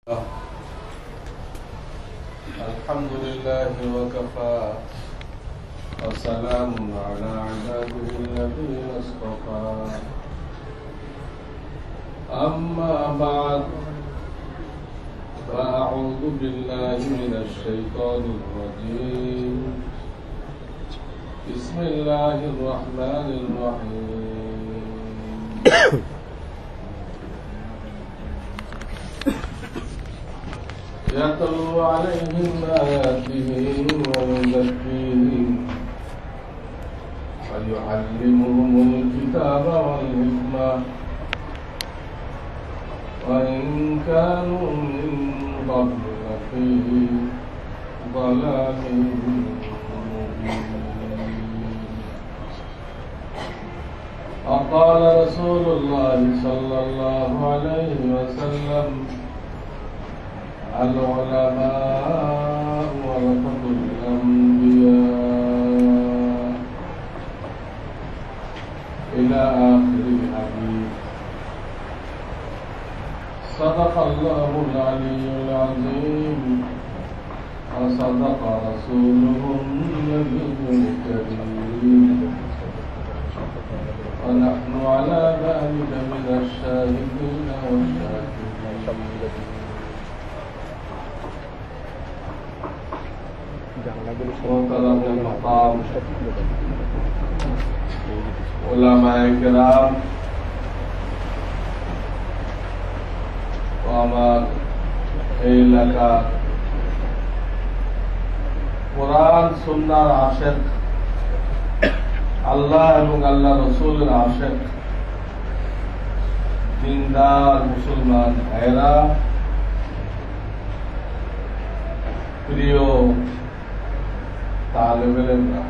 الحمد لله وكفى وسلام على عباده الذين اصطفى أما بعد فأعوذ بالله من الشيطان الرجيم بسم الله الرحمن الرحيم يتلو عليهم آياته ويزكيهم ويعلمهم الكتاب والحكمة وإن كانوا من قبل لفي ضلال مبين. وقال رسول الله صلى الله عليه وسلم العلماء ورثة الأنبياء إلى آخر الحديث. صدق الله العلي العظيم وصدق رسوله النبي الكريم ونحن على ذلك من الشاهدين والشاكرين. محترم المقام उलमाए किराम ও আমার এই এলাকা কোরআন সুন্নাহর আশিক আল্লাহ এবং আল্লাহ রাসূলের আশিক দিনদার মুসলমান ভাইরা, প্রিয় তালেবেরা,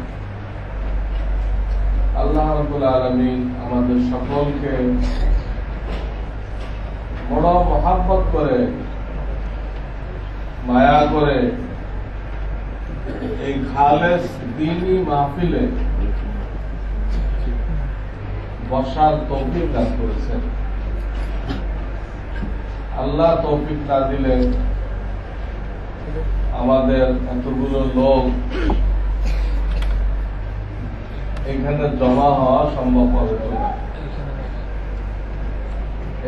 আল্লাহ রাব্বুল আলামিন আমাদের সকলকে বড় মহব্বত করে মায়া করে এই খালেস দ্বীনি মাহফিলে বসার তৌফিক দান করেছেন। আল্লাহ তৌফিক না দিলে আমাদের এতগুলো লোক এখানে জমা হওয়া সম্ভব হবে না।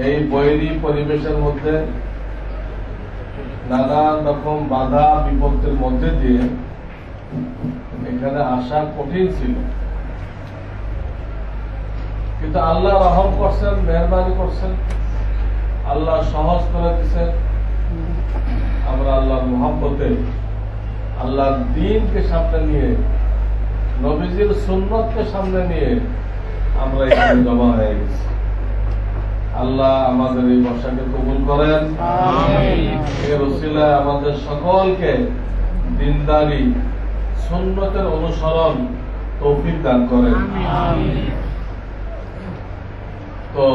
এই বৈরী পরিবেশের মধ্যে নানান রকম বাধা বিপত্তির মধ্যে দিয়ে এখানে আসা কঠিন ছিল, কিন্তু আল্লাহ রহম করছেন, মেহরবানি করছেন, আল্লাহ সহজ করে দিচ্ছেন। আমরা আল্লাহর মুহাব্বতে আল্লাহর দ্বীনকে সামনে নিয়ে, নবীজির সুন্নতকে সামনে নিয়ে আমরা এখানে জমা হয়ে গেছি। আল্লাহ আমাদের এই বর্ষাকে কবুল করেন, এর ওসিলায় আমাদের সকলকে দিনদারি সুন্নতের অনুসরণ তৌফিক দান করেন। তো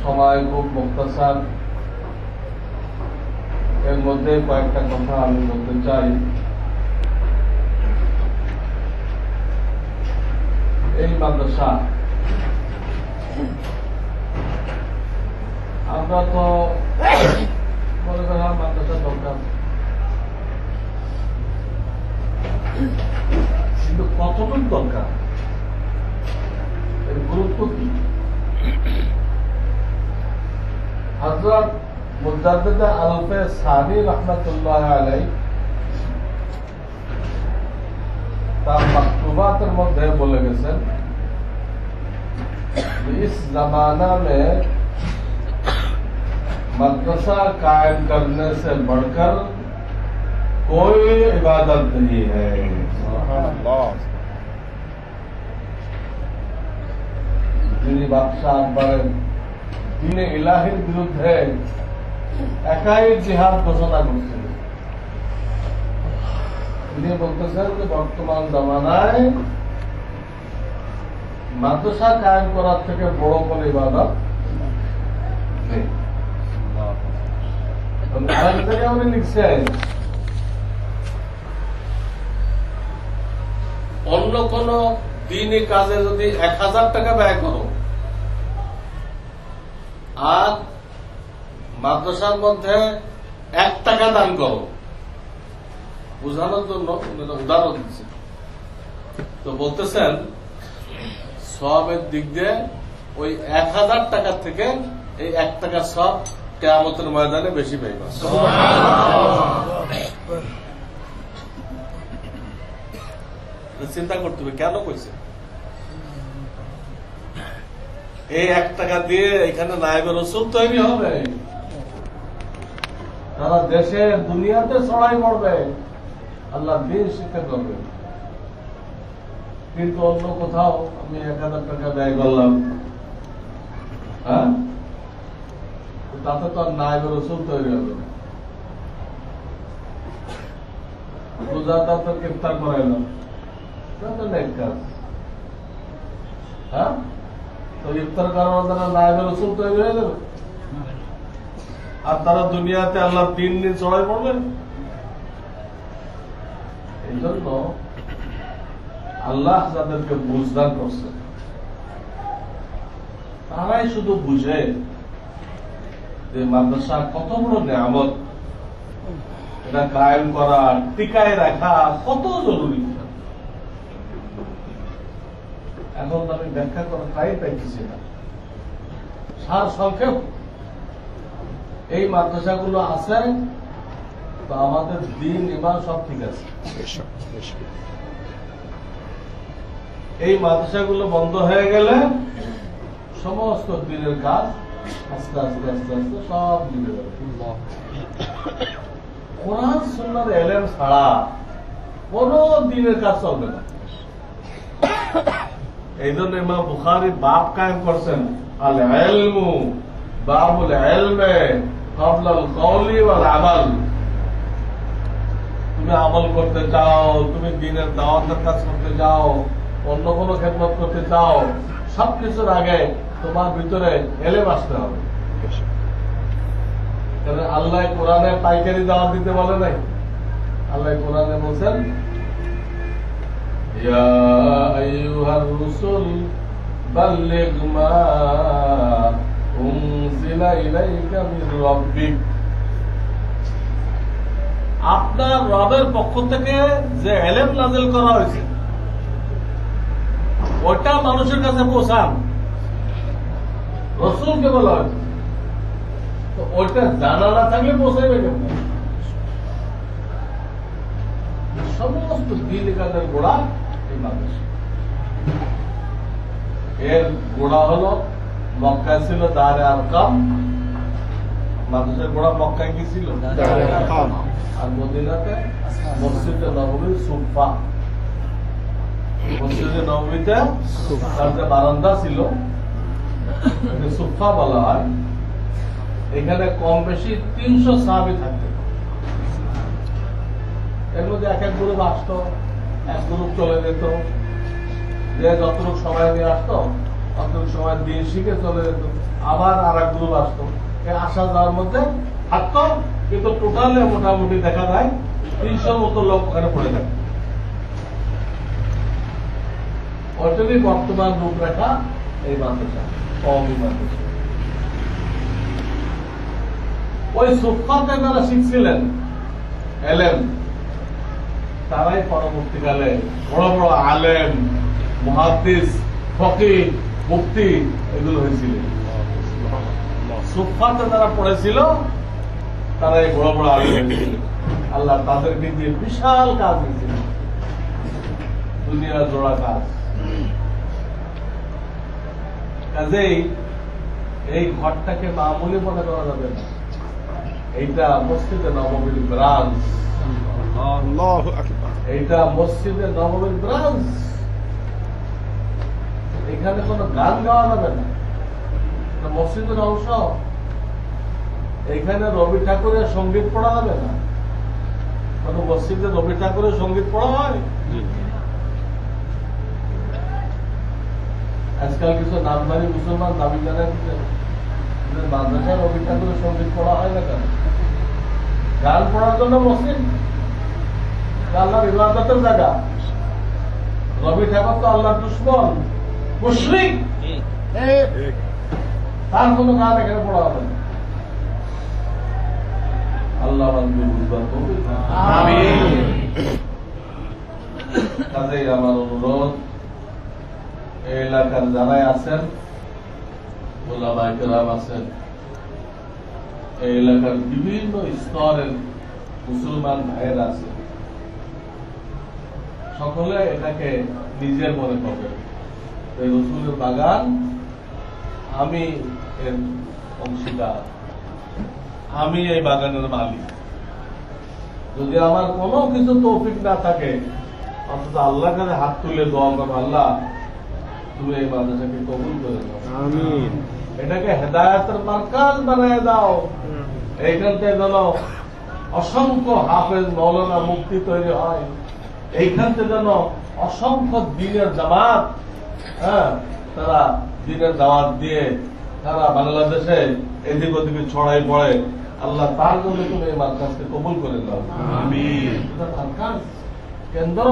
সময় খুব মুখতাসার, এর মধ্যে কয়েকটা কথা আমি বলতে চাই। এই মাদ্রাসা আমরা তো মনে করলাম মাদ্রাসা দরকার, কিন্তু কতটুকু দরকার, এর গুরুত্ব কি? হযরত মুজাদ্দিদ আলফে সানি রহমতুল্লাহ আলাইহি তার মাকতুবাতের মধ্যে বলে গেছেন, इस जमाना में मदरसा कायम करने से बढ़कर कोई इबादत नहीं है। যিনি বাদশাহ আকবরের দিনে ইলাহির বিরুদ্ধে একাই জিহাদ ঘোষণা করছেন, তিনি বলতেছেন যে বর্তমান জামানায় মাদ্রাসা কায়েম করার থেকে বড় কোন ইবাদত নেই। উনি লিখছেন, অন্য কোন দিনই কাজে যদি 1000 টাকা ব্যয় করো আর মাদ্রাসার মধ্যে 1 টাকা দান করো, বোঝানোর জন্য উদাহরণ দিচ্ছে। তো বলতেছেন সওয়াবের দিক দিয়ে ওই 1000 টাকা থেকে এই 1 টাকার সওয়াব কিয়ামতের ময়দানে বেশি পাইবা। চিন্তা করতে হবে কেন কইছে এই 1 টাকা দিয়ে এখানে নায়েবে রাসূল তৈরি হবে, তারা দেশে দুনিয়াতে ছড়াই পড়বে, আল্লাহ দিন শিক্ষা করবে। কিন্তু অন্য কোথাও আমি 1000 টাকা ব্যয় করলাম, হ্যাঁ, তাতে তো আর নায়েবে রাসূল তৈরি হবে না। রোজাদারকে ইফতার করাইলাম, কাজ, হ্যাঁ, তো ইফতার করার দ্বারা নায়েবে রাসূল তৈরি হয়ে যাবে, আর তারা দুনিয়াতে আল্লাহ দিন দিন চড়াই পড়বেন। এই জন্য আল্লাহ যাদেরকে বুঝদান করছে তারাই শুধু বুঝে যে মাদ্রাসা কত বড় নিয়ামত, এটা কায়েম করা, টিকায় রাখা কত জরুরি। এখন আমি ব্যাখ্যা করা তাই পাইতেছি না। সার সংক্ষেপ, এই মাদ্রাসাগুলো আছে তো আমাদের দিন ইমান সব ঠিক আছে। এই মাদ্রাসাগুলো বন্ধ হয়ে গেলে সমস্ত দিনের কাজ আস্তে আস্তে আস্তে আস্তে সব মিলে যাবে। কোরআন সুন্নাহর ইলম ছাড়া কোন দিনের কাজ চলবে না। এই জন্য ইমাম বুখারী বাব কায়েম করছেন, আল ইলমু বাবুল ইলমে ক্বাবলাল কওলি ওয়াল আমাল। তুমি আমল করতে চাও, তুমি দ্বীনের দাওয়াতের কাজ করতে চাও, অন্য কোনো খেদমত করতে চাও, সবকিছুর আগে তোমার ভিতরে ইলম আসতে হবে। কারণ আল্লাহ কোরআনে পাইকারি দাওয়াত দিতে বলে নাই। আল্লাহ কোরআনে বলছেন, ইয়া আইয়ুহার রাসূল বাল্লিগ মা উনজিলা ইলাইকা মির রাব্বিক। আপনার রবের পক্ষ থেকে যে ইলম নাযিল করা হয়েছে ওটা মানুষের কাছে পৌঁছান, রাসূলকে বলা হয়েছে। তো ওইটা জানা না থাকলে পৌঁছাইবে কেমন? সমস্ত দিন কাজের গোড়া এই মাদ্রাসা। এর গোড়া হলো মক্কায় ছিল দারে আরকাম, মাদ্রাসার গোড়া মক্কায় কি ছিল? আর মদিনাতে মসজিদে নববীর সুফা। মসজিদে নববীতে তার যে বারান্দা ছিল সুফা বলা হয়। এখানে কম বেশি 300 সাহাবী থাকতেন। এর মধ্যে এক এক গ্রুপ আসতো, এক গ্রুপ চলে যেত, যে যতটুকু সময় নিয়ে আসতো ততটুকু সময় দিয়ে শিখে চলে যেত, আবার আর এক গ্রুপ আসতো। এই আসা যাওয়ার মধ্যে থাকতো, কিন্তু টোটালে মোটামুটি দেখা যায় 300 মতো লোক ওখানে পড়ে থাকে। ওইটারই বর্তমান রূপরেখা এই মাদ্রাসা, কওমি মাদ্রাসা। ওই সুফাতে যারা শিখছিলেন এলেম, তারাই পরবর্তীকালে বড় বড় আলেম, মুহাদ্দিস, ফকিহ, মুফতি এগুলো হয়েছিলেন। সুফাতে যারা পড়েছিল তারাই বড় বড় আলেম হয়েছিল। আল্লাহ তাদেরকে দিয়ে বিশাল কাজ দিয়েছিল, দুনিয়া জোড়া কাজ। কাজেই এই ঘরটাকে মামুলি মনে করা যাবে না। এইটা মসজিদে নববীর ব্রাঞ্চ, এইটা মসজিদে নববীর ব্রাঞ্চ। এখানে কোনো গান গাওয়া যাবে না, মসজিদের অংশ। এখানে রবি ঠাকুরের সঙ্গীত পড়া যাবে না। মসজিদে রবি ঠাকুরের সঙ্গীত পড়া হয়। আজকাল কিছু নামধারী মুসলমান দাবি জানাচ্ছে মাদ্রাসায় রবি ঠাকুরের সঙ্গীত পড়া হয় না কেন? গান পড়ার জন্য মসজিদ আল্লাহর ইবাদতের জায়গা। রবি ঠাকুর তো আল্লাহর দুশমন, মুশরিক, তার কোন গান এখানে পড়া হবে না। আল্লাহ আমাদের বুঝবার তৌফিক দান। কাজেই আমার অনুরোধ, এই এলাকার যারাই আছেন, ওলামায়ে কেরাম আছেন, এই এলাকার বিভিন্ন স্তরের মুসলমান ভাইয়েরা আছে, সকলে এটাকে নিজের মনে করবেন। এই রসুলের বাগান, আমি এর অংশীদার, আমি এই বাগানের মালিক। যদি আমার কোনো কিছু তৌফিক না থাকে, অন্তত আল্লাহর কাছে হাত তুলে দোয়া করো, আল্লাহ তুমি এই মাদ্রাসাকে কবুল করে দাও, আমিন। এটাকে হেদায়েতের মার্কাজ বানিয়ে দাও। এইখান থেকে যেন অসংখ্য হাফেজ মৌলানা মুফতি তৈরি হয়, এইখান থেকে যেন অসংখ্য দিনের জামাত, তারা দিনের দাওয়াত দিয়ে তারা বাংলাদেশে এদিক ওদিকে ছড়াই পড়ে। আল্লাহ তার জন্য তুমি এই মার্কাজকে কবুল করে দাও, আমিন। মার্কাজ কেন্দ্র,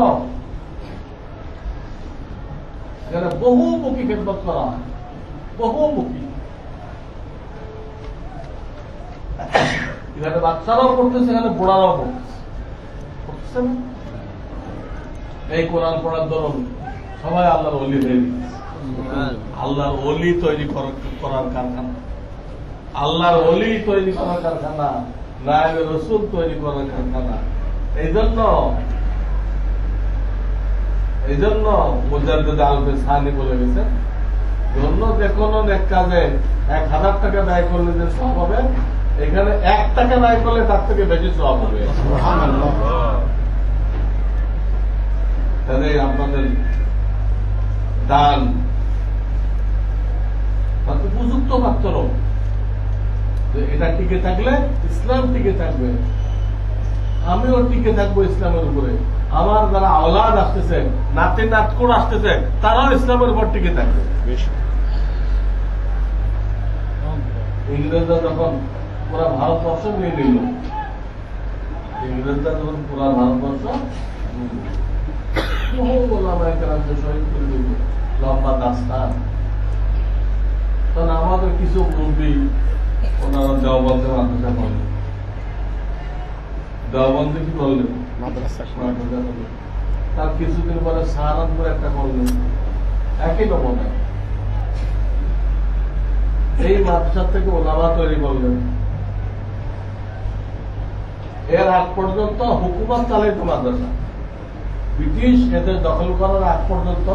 এখানে বহুমুখী খেদমত করা হয়, বহুমুখী। এখানে বাচ্চারাও পড়তেছে, এখানে বুড়ারাও পড়তেছে না? এই কোরআন পড়ার দরুন সবাই আল্লাহর ওলি হয়ে গেছে। আল্লাহর ওলি তৈরি করার কারখানা, আল্লাহর ওলি তৈরি করার কারখানা, নায়েবে রসুল তৈরি করার কারখানা। এই জন্য মুজাদ্দিদ আলবে সানি বলে গেছে, অন্য যে কোনো নেক কাজে 1000 টাকা ব্যয় করলে যে সব হবে, এখানে 1 টাকা ব্যয় করলে তার থেকে বেশি সব হবে। তাহলে আপনাদের দান উপযুক্ত মাত্র, এটা টিকে থাকলে ইসলাম টিকে থাকবে, আমিও টিকে থাকবো ইসলামের উপরে। আমার যারা আওলাদ আসতেছে, নাতি নাতকুর আসতেছে, তারাও ইসলামের উপর টিকে থাকবে। ইংরেজরা যখন পুরা ভারতবর্ষ নিয়ে নিল, ইংরেজরা যখন পুরা ভারতবর্ষ বহু ওলামায়ে কেরামকে শহীদ করে দিল, লম্বা দাস্তান। তখন আমাদের কিছু মুরব্বী ওনারা দেওবন্দে মাদ্রাসা করলেন, দেওবন্দে কি করলেন, মাদ্রাসা করলেন। তার কিছুদিন পরে সাহারানপুরে একটা করলেন, একই নমুনা। এই মাদ্রাসা থেকে ওলামা তৈরি করলেন। এর আগ পর্যন্ত হুকুমত চালিত মাদ্রাসা, ব্রিটিশ এদের দখল করার আগ পর্যন্ত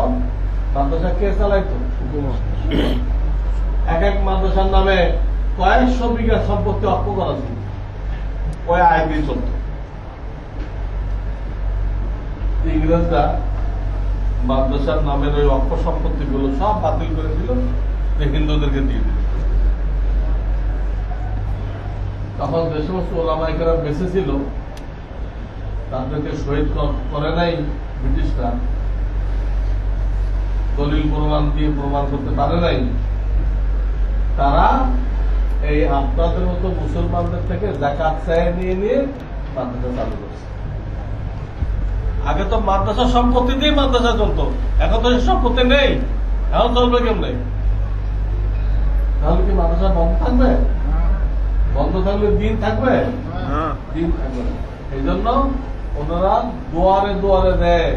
মাদ্রাসা কে চালাইত? হুকুমত। এক এক মাদ্রাসার নামে কয়েকশো বিঘা সম্পত্তি অক্ষ করা ছিল, ওই আয় দিয়ে চলত। ইংরেজরা মাদ্রাসার নামের ওই অক্ষ সম্পত্তি গুলো সব বাতিল করে দিল, হিন্দুদেরকে দিয়ে দিল। তখন যে সমস্ত ওলামায়ে কেরাম বেঁচে ছিল, তাদেরকে শহীদ করে নাই ব্রিটিশরা, দলিল প্রমাণ দিয়ে প্রমাণ করতে পারে নাই। তারা এই আপনাদের মতো মুসলমানদের থেকে যাকাত চায় নিয়ে মাদ্রাসা চালু করছে। আগে তো মাদ্রাসা সম্পত্তি দিয়ে মাদ্রাসা চলত, এখন তো সম্পত্তি নেই, এখন চলবে কেমনে? তাহলে কি মাদ্রাসা বন্ধ থাকবে? বন্ধ থাকলে দিন থাকবে? দিন থাকবে না। এই জন্য ওনারা দুয়ারে দুয়ারে দেয়,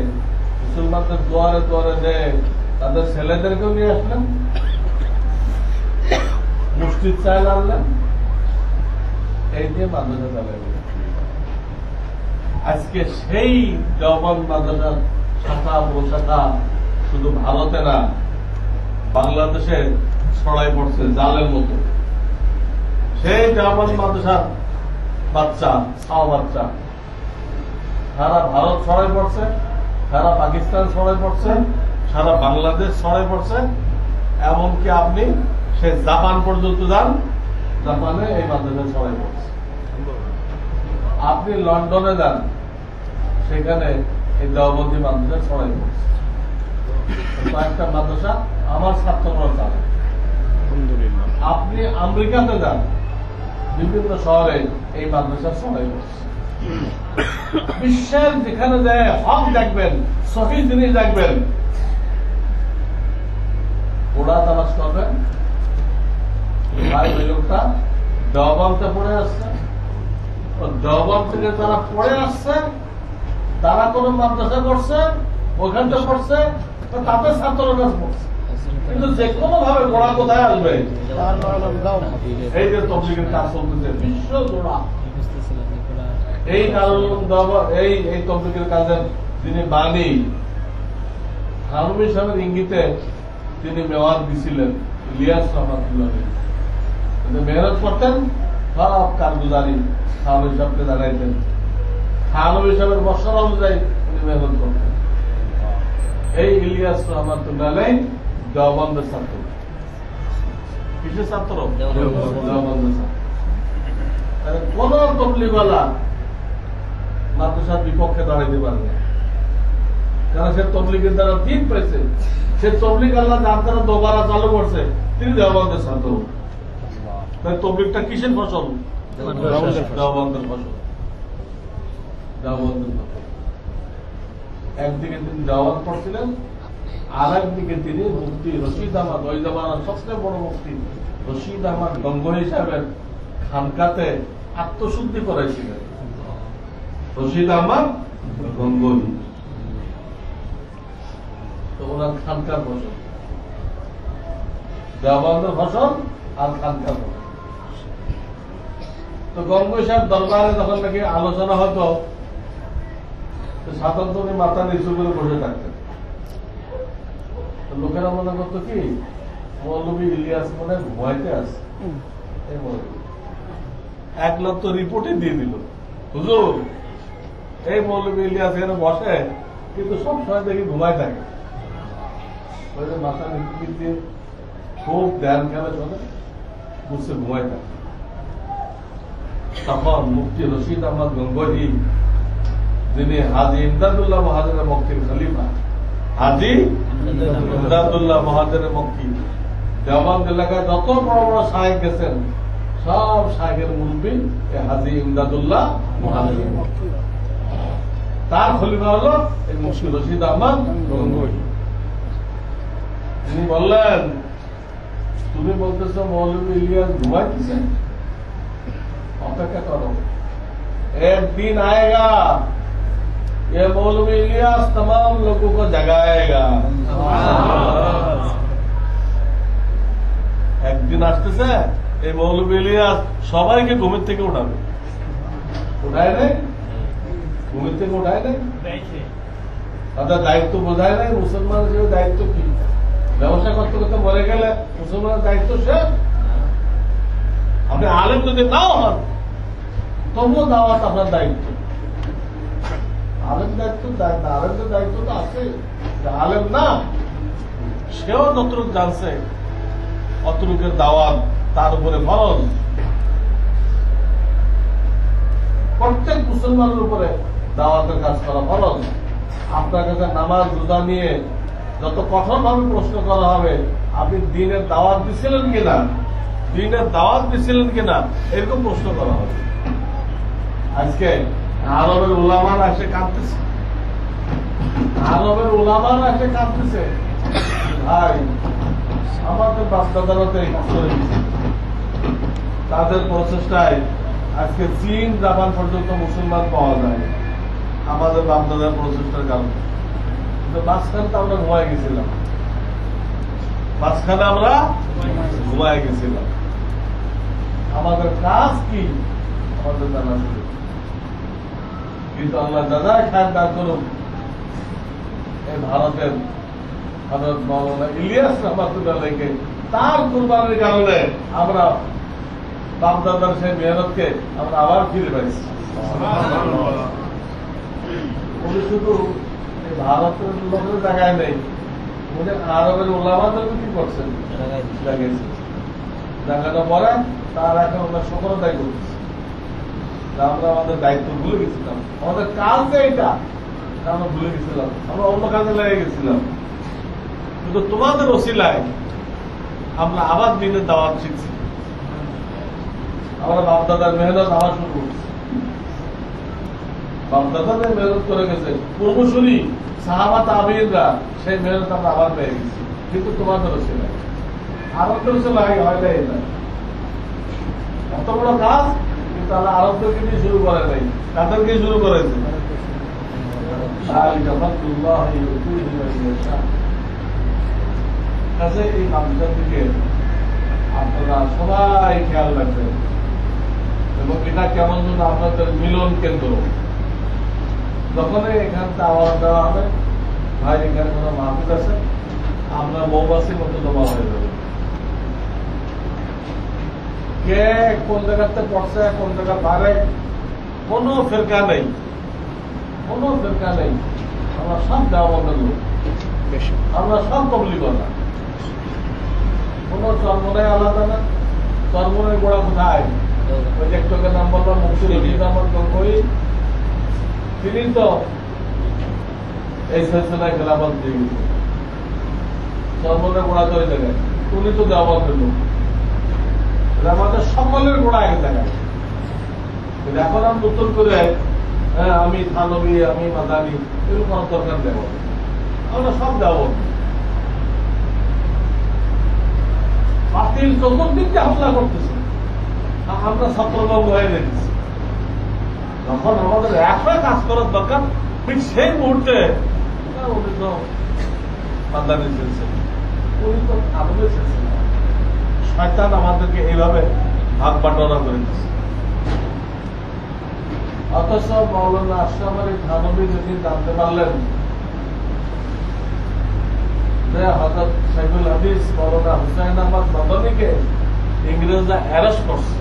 মুসলমানদের দুয়ারে দুয়ারে দেয়, তাদের ছেলেদেরকেও নিয়ে আসলেন, মসজিদ চাইল আনলেন, এই দিয়ে মাদ্রাসা চালাই। আজকে সেই দেওবন্দ মাদ্রাসার শাখা প্রশাখা শুধু ভারতে না, বাংলাদেশে ছড়াই পড়ছে জালের মতো। সেই দেওবন্দ মাদ্রাসার বাচ্চা, ছাও বাচ্চা সারা ভারত ছড়াই পড়ছে, সারা পাকিস্তান ছড়াই পড়ছে, সারা বাংলাদেশ ছড়াই পড়ছে। এমনকি আপনি সে জাপান পর্যন্ত যান, জাপানে এই মাদ্রাসা ছড়াই পড়ছে। আপনি লন্ডনে যান, সেখানে এই দেওবন্দি মাদ্রাসা ছড়াই পড়ছে। কয়েকটা মাদ্রাসা আমার ছাত্ররা চালে। আপনি আমেরিকাতে যান, বিভিন্ন শহরে এই মাদ্রাসা ছড়াই পড়ছে। বিশ্বের যেখানে যায় হক দেখবেন, সহি জিনিস দেখবেন, ওরা তালাশ করবেন। ভাই ওই লোকটা দেওবন্দে পড়ে আসছে, দেওবন্দ থেকে যারা পড়ে আসছে, তারা কোন মাদ্রাসা করছে, ওখানটা পড়ছে, তাদের ছাত্রের কাছে পড়ছে, কিন্তু যে কোনো ভাবে গোড়া কোথায় আসবে? এই যে তবলিগের কাজ চলতেছে বিশ্ব জোড়া, এই কারণ এই তবলিগের কাজের যিনি বাণী থানভী সাহেবের ইঙ্গিতে তিনি মেওয়ার দিছিলেন ইলিয়াস রহমাতুল্লাহ, মেহনত করতেন, সব কারগুজারি থানভী সাহেবকে জানাইতেন, থানভী সাহেবের মশলা অনুযায়ী তিনি মেহনত করতেন। এই ইলিয়াস রহমাতুল্লাহ দেওবন্দের ছাত্র। কিসের ছাত্র? দেওবন্দের ছাত্র। কোন তবলিগওয়ালা মাদ্রাসার বিপক্ষে দাঁড়াইতে পারবে, কারণ সে তবলিগের দ্বারা ঠিক পেয়েছে, সে তবলিগ আল্লাহ যার দ্বারা দোবারা চালু করছে, তিনি দেওবন্দের ছাত্র। তবলিগটা কিসের ফসল? দেওবন্দের ফসল। দেওবন্দের ফসল। একদিকে তিনি দেওবন্দ পড়ছিলেন, আর একদিকে তিনি মুফতি রশিদ আহমদ, ওই জামানার সবচেয়ে বড় মুফতি রশিদ আহমদ গঙ্গোহী সাহেবের খানকাতে আত্মশুদ্ধি করাইছিলেন। রশিদ আহমদ গঙ্গোহী তো ওনার খানকার ফসল, দেওবন্দের ফসল আর খানকার ফসল। তো গঙ্গোহী সাহেব দরবারে যখন নাকি আলোচনা হতো, সাধারণত উনি মাথা নিচু করে বসে থাকতেন। লোকেরা মনে করতো কি মৌলভী ইলিয়াস মনে ভয়তে আছে, এক লোক তো রিপোর্টই দিয়ে দিল, হুজুর এই মৌলভী ইলিয়াস এখানে বসে, কিন্তু সবসময় দেখি ঘুমায় থাকে। মাথা নিচু দিয়ে খুব ধ্যান খেলে চলে, বুঝছে ঘুমায় থাকে। তখন মুফতি রশিদ আহমদ গঙ্গোহী, যিনি হাজী ইমদাদুল্লাহ মহাজনের মক্কির খলিফা, হাজী ইমদাদুল্লাহ মহাজনের মক্কি, দেওবন্দ এলাকায় যত বড় বড় শায়েখ গেছেন, সব শায়েখের মুরব্বি হাজী ইমদাদুল্লাহ মহাজনের মক্কি। তার খলিফা হলো এই মুফতি রশিদ আহমদ গঙ্গোহী। তিনি বললেন, তুমি বলতেছ মৌলভী ইলিয়াস ঘুমাইতেছে, অপেক্ষা করো, একদিন आएगा ये मौलवी इलियास तमाम लोगों को जगाएगा। একদিন আসতেছে এই মৌলভী ইলিয়াস সবাইকে ঘুমের থেকে উঠাবে। উঠায় নাই? ঘুমের থেকে উঠায় নাই? তাদের দায়িত্ব বোঝায় নাই? মুসলমান হিসেবে দায়িত্ব কি? ব্যবসা করতে করতে মরে গেলে মুসলমানের দায়িত্ব শেষ। আপনি আলেম যদি নাও হন, তবুও দাওয়াত আপনার দায়িত্ব। আলেম দায়িত্ব, আলেমদের দায়িত্ব তো আছে। আলেম না, সেও যতটুকু জানছে অতটুকের দাওয়াত তার উপরে ফরজ। প্রত্যেক মুসলমানের উপরে দাওয়াতের কাজ করা ফরজ। আপনার কাছে নামাজ রোজা নিয়ে যত কঠোর ভাবে প্রশ্ন করা হবে, আপনি দিনের দাওয়াত দিছিলেন কিনা, দিনের দাওয়াত দিছিলেন কিনা, এরকম প্রশ্ন করা হবে। আজকে আরবের উলামারা এসে কাঁদতেছে, আরবের উলামারা এসে কাঁদতেছে, ভাই আমাদের বাপদাদারা তো এই কাজ করে দিচ্ছে, তাদের প্রচেষ্টায় আজকে চীন জাপান পর্যন্ত মুসলমান পাওয়া যায় আমাদের বাপদাদার প্রচেষ্টার কারণে। কিন্তু মাঝখানে তো আমরা ঘুমায় গেছিলাম, মাঝখানে আমরা ঘুমায় গেছিলাম। আমাদের কাজ কি আমাদের জানা ছিল, কিন্তু আল্লাহ দাদায় খায় দান করুন এই ভারতের হযরত মাওলানা ইলিয়াস রহমাতুল্লাহকে, তার কুরবানির কারণে আমরা বাপদাদার সেই মেহনতকে আমরা আবার ফিরে পাইছি। উনি শুধু ভারতের লোকের জায়গায় নেই, উনি আরবের ওলামাদের কি করছেন, জায়গাটা পরে তার এখন আমরা সফলতাই করতেছি। আমরা আমাদের দায়িত্ব ভুলে গেছিলাম, আমাদের কাজ যে এটা আমরা ভুলে গেছিলাম, আমরা অন্য কাজে লেগে গেছিলাম। কিন্তু তোমাদের ওসিলায় আমরা আবার দিনের দাওয়াত শিখছি, আমরা বাপদাদার মেহনত আবার শুরু করছি। বাপদাদাদের মেহনত করে গেছে পূর্বসূরি সাহাবা তাবিঈনরা, সেই মেহনত আমরা আবার পেয়ে গেছি। কিন্তু তোমাদের ওসিলায়, আরবদের ওসিলায় হয় না। এত বড় কাজ তাহলে আরবদেরকে দিয়ে শুরু করে নাই, তাদেরকে শুরু করেছে। কাজে এই মানুষের দিকে আপনারা সবাই খেয়াল রাখবেন, এবং এটা কেমন যেন আপনাদের মিলন কেন্দ্র। যখনই এখানটা আওয়াজ দেওয়া হবে, ভাই এখানে কোনো মাহফিল আছে, আমরা মৌমাছির মতো জমা হয়ে যাবে। কে কোন জায়গাতে পড়ছে, কোন জায়গা পারে, কোনো ফেরকা নেই, কোনো ফেরকা নেই। আমরা সব দেওয়া বন্ধ লোক, আমরা সব তবলিগনা। কোন চরমনায় আলাদা না। চরমনের গোড়া কোথায়? ওই যে একটুকে নাম বললাম মুক্তির কই, তিনি তো এই সিলসিলায় খেলাফত দিয়ে গেছে। চরমনের গোড়া তো ওই জায়গায়, উনি তো দেওয়ার লোক। আমাদের সকলের গোড়া এক জায়গায়। এখন আমি নতুন করে আমি থানবী, আমি মাদানি, এগুলো করার দরকার দেব। আমরা সব দেব। বাতিল চতুর্দিকে হামলা করতেছে, আমরা ছাত্রবাবু হয়ে গেছি। যখন আমাদের একসাথে কাজ করার দরকার, ঠিক সেই মুহূর্তে উনি তো মাদানি ছেড়েছেন, উনি তো থানবী ছেড়েছেন। শয়তান আমাদেরকে এইভাবে ভাগ বাটোয়ারা করে দিচ্ছে। অথচ মৌলানা আশরাফ আলী থানভী যদি জানতে পারলেন যে হযরত শাইখুল হাদিস মৌলানা হুসাইন আহমদ মাদানীকে ইংরেজরা অ্যারেস্ট করছে,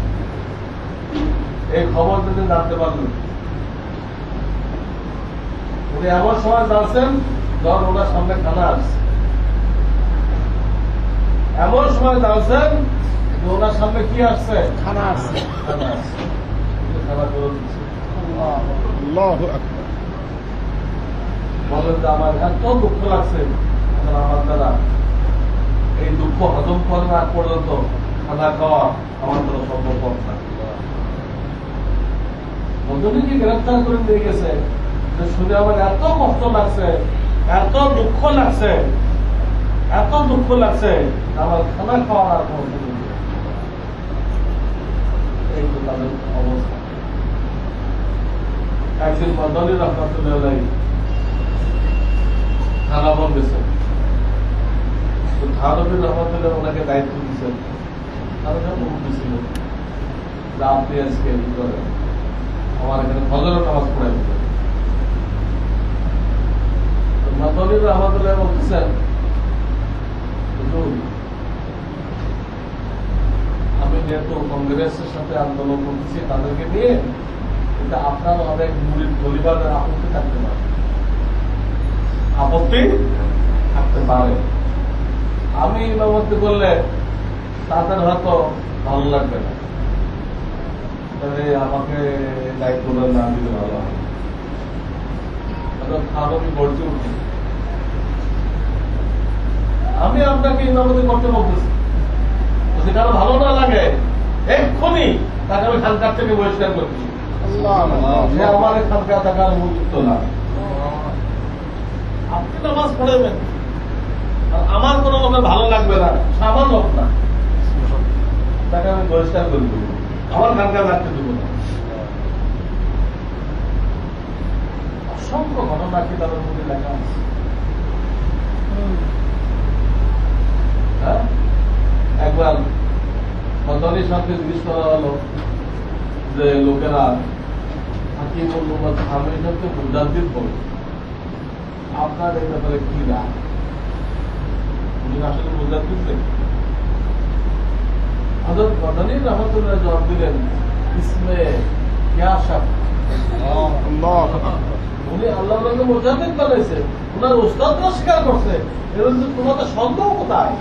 এই খবর যদি জানতে পারলেন, উনি এমন সময় জানছেন যখন ওনার সামনে খানা আসছে। এমন সময় জানছেন যে ওনার সামনে কি আসছে, খানা আসছে। খানা করে দিচ্ছে। বলেন যে আমার এত দুঃখ লাগছে, আমার দ্বারা এই দুঃখ হজম করার আগ পর্যন্ত খানা খাওয়া আমার দ্বারা সম্ভব না। মদনীকে গ্রেফতার করে নিয়ে গেছে, যে শুনে আমার এত কষ্ট লাগছে, এত দুঃখ লাগছে, এত দুঃখ লাগছে, আমার খানা খাওয়ার আর কোনো এই তো তাদের অবস্থা। একদিন মাদানী রহমাতুল্লাহ থানা বন গেছেন, থানভী রহমাতুল্লাহ ওনাকে দায়িত্ব দিচ্ছেন। দিয়েছিল যে আপনি আজকে কি করেন, আমার এখানে ফজরের নামাজ পড়াই দিতেন। মাদানী রহমাতুল্লাহ বলতেছেন, আমি যেহেতু কংগ্রেসের সাথে আন্দোলন করতেছি তাদেরকে নিয়ে, কিন্তু আপনার অনেক মুরিদ পরিবারের আপত্তি থাকতে পারে, আপত্তি থাকতে পারে। আমি ইমামতি করলে তাদের হয়তো ভালো লাগবে না, আমাকে দায়িত্ব না দিলে ভালো হয়। থানভী গর্জে উঠছে, আমি আপনাকে ইমামতি করতে বলতেছি, যদি কারো ভালো না লাগে এক্ষুনি তাকে আমি খানকার থেকে বহিষ্কার করতেছি। সে আমার খানকা থাকার উপযুক্ত না। আপনি নামাজ পড়েবেন, আর আমার কোন লোকের ভালো লাগবে না, সামান্য লোক না, তাকে আমি বহিষ্কার করে দেব, আমার খানকা রাখতে দেবো না। অসংখ্য ঘটনা কিতাবের মধ্যে লেখা আছে। একবার মাদানীর সাথে জিজ্ঞেস করা হলো যে লোকেরা হাকিমুল উম্মাহ থানভী সাহেবকে মুজাদ্দিদ বলে, আপনার এই ব্যাপারে কি রায়? উনি আসলে মুজাদ্দিদ নেই। হযরত মাদানী রহমাতুল্লাহ জবাব দিলেন, ইসমে ক্যা শক, উনি আল্লাহর নামে মুজাদ্দিদ বানাইছে, ওনার উস্তাদরা স্বীকার করছে, এর তোমাদের সন্দেহ কোথায়?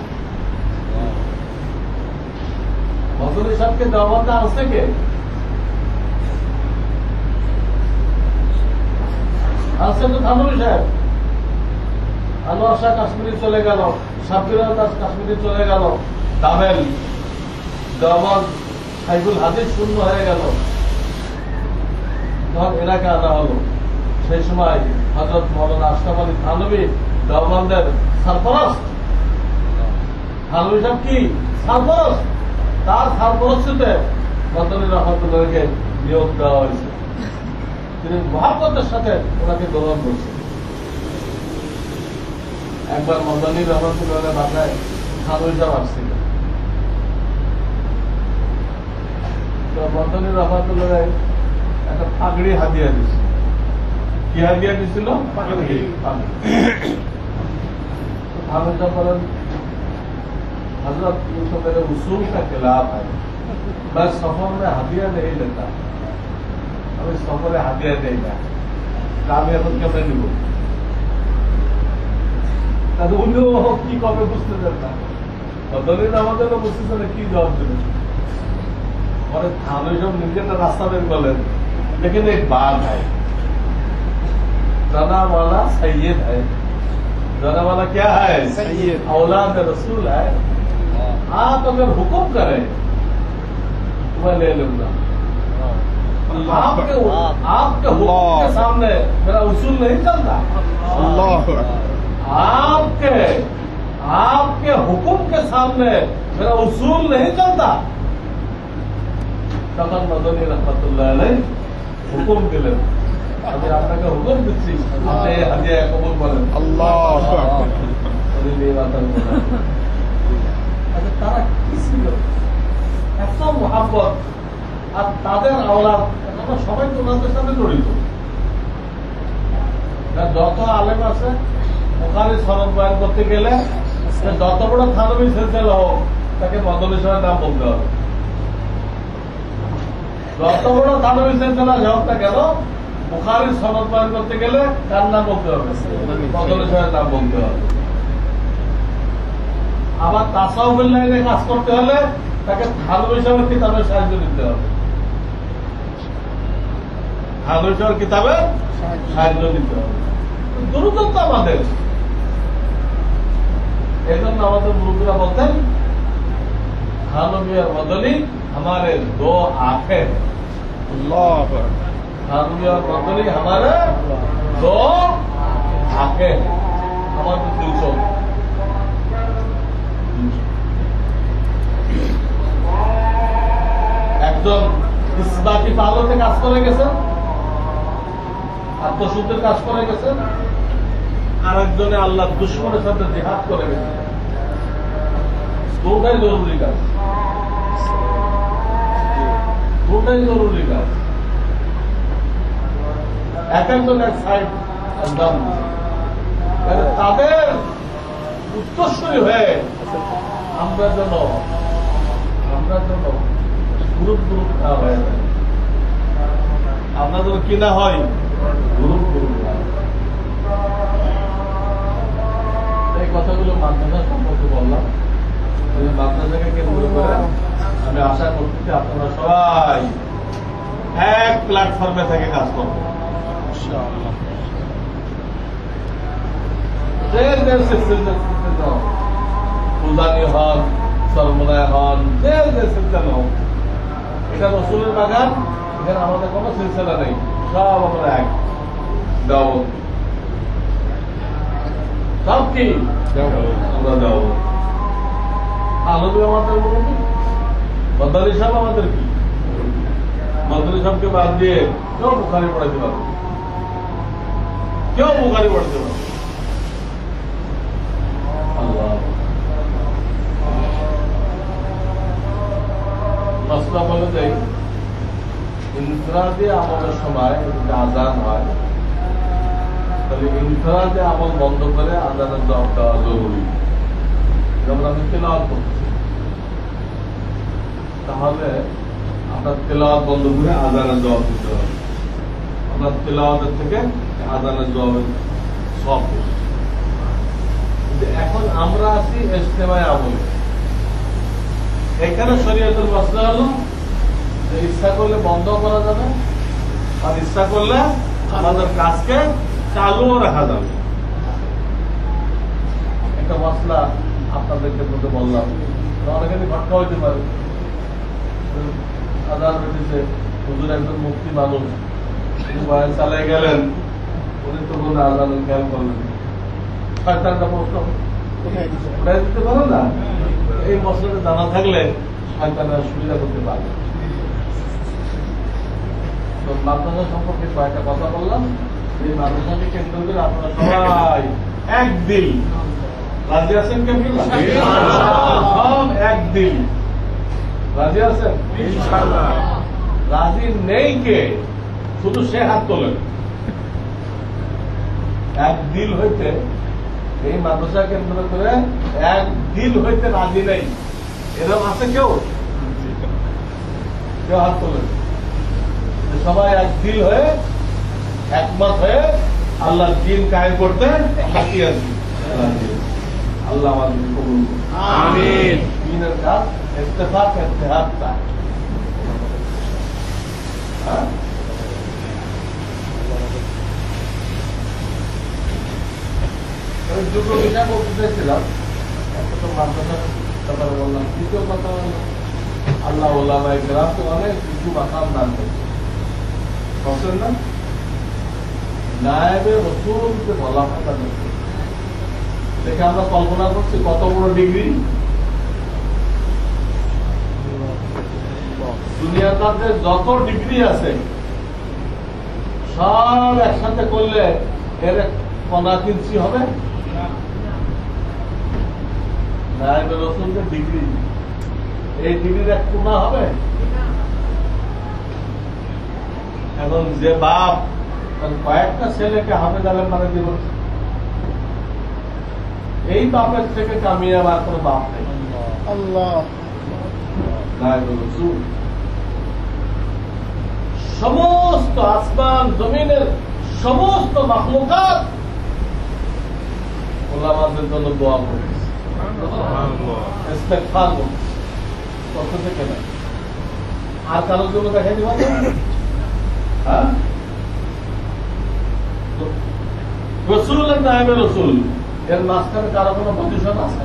মাদানী সাহেবকে দাওয়াতটা আসছে কে? আসছেন তো থানভী সাহেব। আনোয়ার শাহ কাশ্মীরি চলে গেল, সাব্বির দাস কাশ্মীরি চলে গেল, দাবেল দেওবন্দ শাইখুল হাদিস শূন্য হয়ে গেল। যখন এলাকা আনা হলো, সেই সময় হযরত মৌলানা আশরাফ আলী থানভী দেওবন্দের সরপরস্ত। থানভী সাহেব কি সরপরস্ত? তার সরপরস্তিতে মাদানী রহমাতুল্লাহকে নিয়োগ দেওয়া হয়েছে, তিনি মহাব্বতের সাথে ওনাকে গ্রহণ করছেন। একবার মদানী রহমতুল্লাহ বাসায় খানুই সাহেব আসছিল, তো মদানী রহমতুল্লাহ একটা পাগড়ি হাদিয়া দিচ্ছে। কি হাদিয়া দিছিল? পাগড়ি। खानुई साहब बोलें हजरत ये तो मेरे उसूल का खिलाफ है, मैं सफर में हदिया नहीं लेता, আমি সফরে হাদিয়া দেই না, আমি এখন কেমন নিব? তাহলে উনিও কি কবে বুঝতে চান? দলিল আমাদের বুঝতেছে না কি জবাব দেবেন। পরে খানুই সাহেব নিজের রাস্তা বের করলেন, लेकिन एक बात है, जना वाला सैयद है, जना वाला क्या है? सैयद, औलाद रसूल है। आप अगर हुक्म करें मैं ले लूंगा, आपके हुक्म के सामने मेरा उसूल नहीं चलता। आपके हुक्म के सामने मेरा उसूल नहीं चलता। তখন মদনী রহমতুল্লাহ আলাইহি হুকুম দিলেন, আমি আপনাকে হুকুম দিচ্ছি, আপনি হাদিয়া কবুল করেন। আল্লাহু আকবার। তারা কি ছিল, এত মহাব্বত, আর তাদের আওলাদ সবাই তো ওনাদের সাথে জড়িত। যত আলেম আছে বুখারী সনদ বয়ান করতে গেলে যত বড় থানবী সিলসিলা হোক তাকে মদনী সাহেবের নাম বলতে হবে। যত বড় থানবী সিলসিলা হোক না কেন বুখারী সনদ বয়ান করতে গেলে তার নাম বলতে হবে, মদনী সাহেবের নাম বলতে হবে। আবার তাসাউফের লাইনে কাজ করতে হলে তাকে থানবী সাহেবের কিতাবের সাহায্য নিতে হবে, থানবী সাহেবের কিতাবের সাহায্য নিতে হবে। দুর্গত আমাদের, এই জন্য আমাদের মুরব্বীরা বলতেন থানবী আর মদনী हमारे दो आंखें, থানবী আর মদনী हमारे दो आंखें, আমাদের দুই চোখ। একজন ইসবাতি পালতে কাজ করে গেছেন, আত্মশুদ্ধির কাজ করে গেছেন, আর একজনে আল্লাহ দুশ্মনের সাথে জিহাদ করে গেছেন। দুটাই জরুরি কাজ, দুটাই জরুরি কাজ। এক একজন এক সাইড একদম তাদের উত্তরসূরি হয়ে আমরা যেন গ্রুপ গ্রুপ না হয়ে যায়, আমরা যেন কি না হয়, গ্রুপ গ্রুপ না। এই কথাগুলো মাদ্রাসা সম্পর্কে বললাম। এই মাদ্রাসাকে কেন্দ্র করে আমি আশা করতেছি আপনারা সবাই এক প্ল্যাটফর্মে থেকে কাজ করবেন। ফুলদানি হন, সরমনায় হন, যে সিলসিলা হোক, এটা রসুলের বাগান, এখানে আমাদের কোনো সিলসিলা নেই, সব আমরা এক দাও, সব কি আমরা দাও। আলমী আমাদের মুরব্বী, মদনী সাহেব আমাদের কি, মদনী সাহেবকে বাদ দিয়ে কেউ বুখারী পড়াতে পারবে, কেউ বুখারী পড়াতে পারবে। মশলা বলে যাই, ইনফিরাদে আমলের সময় যদি আজান হয় তাহলে ইনফিরাদে আমল বন্ধ করে আজানের জবাব দেওয়া জরুরি। যেমন আমি তেলাওয়াত করতেছি, তাহলে আপনার তেলাওয়াত বন্ধ করে আজানের জবাব দিতে হবে। আপনার তেলাওয়াতের থেকে আজানের জবাবের সব। এখন আমরা আছি ইজতেমায়ে আমলে, এখানে শরীয়তের মসলা হলো যে ইচ্ছা করলে বন্ধ করা যাবে, আর ইচ্ছা করলে আমাদের কাজকে চালুও রাখা যাবে। একটা মসলা আপনাদেরকে বলতে বললাম, অনেকখানি ঘটনা হইতে পারে। আজান বেঁধেছে, হুজুর একজন মুফতি মানুষ, তিনি বয়ান চালিয়ে গেলেন, উনি তো কোনো আজানের খেয়াল করলেন, শয়তানটা প্রশ্ন উঠাই দিতে পারে না। এই মসলাটা জানা থাকলে শয়তানরা সুবিধা করতে পারে। তো মাদ্রাসা সম্পর্কে কয়েকটা কথা বললাম। এই মাদ্রাসাকে কেন্দ্র করে আপনারা সবাই এক দিল রাজি আছেন? কেমন সব এক দিল রাজি আছেন? রাজি নেই কে? শুধু সে হাত তোলেন। এক দিল হইতে এই মাদ্রাসা কেন্দ্র করে এক দিল হইতে রাজি নেই, এরকম আছে কেউ? কেউ হাত তোলেন। সবাই এক দিল হয়ে একমত হয়ে আল্লাহর দ্বীন কায়েম করতে বাকি আছি। আল্লাহ আমাদের কবুল করুন। আমিন। দ্বীনের কাজ ইত্তেফাক ইত্তেহাদ চায়। দুটো বিষয় বলতে চাইছিলাম। একটা তো মাদ্রাসার ব্যাপারে বললাম, দ্বিতীয় কথা হল আল্লাহ ওলামায়ে কেরাম তো অনেক কিছু মাকাম দান করছে, বলছেন না? নায়েবে রাসূলকে বলা হয় তাদের, দেখে আমরা কল্পনা করছি কত বড় ডিগ্রি। দুনিয়াতে যত ডিগ্রি আছে সব একসাথে করলে এর কণা কিঞ্চি হবে? নায়েবে রাসূলের ডিগ্রি, এই ডিগ্রির এক কোণা হবে? এখন যে বাপ কয়েকটা ছেলেকে হাফেজ আলেম বানিয়ে দিব, এই বাপের থেকে কামিয়াব আর কোনো বাপ নেই। আল্লাহ নায়েবে রাসূল সমস্ত আসমান জমিনের সমস্ত মাখলুকাত ওলামাদের জন্য দোয়া করেছে, ইস্তেগফার করতে থেকে না। আর কারোর জন্য দেখাই দিবা না? হ্যাঁ, রসুল আর নায়েবে রসুল এর মাঝখানে কারো কোনো পজিশন আছে?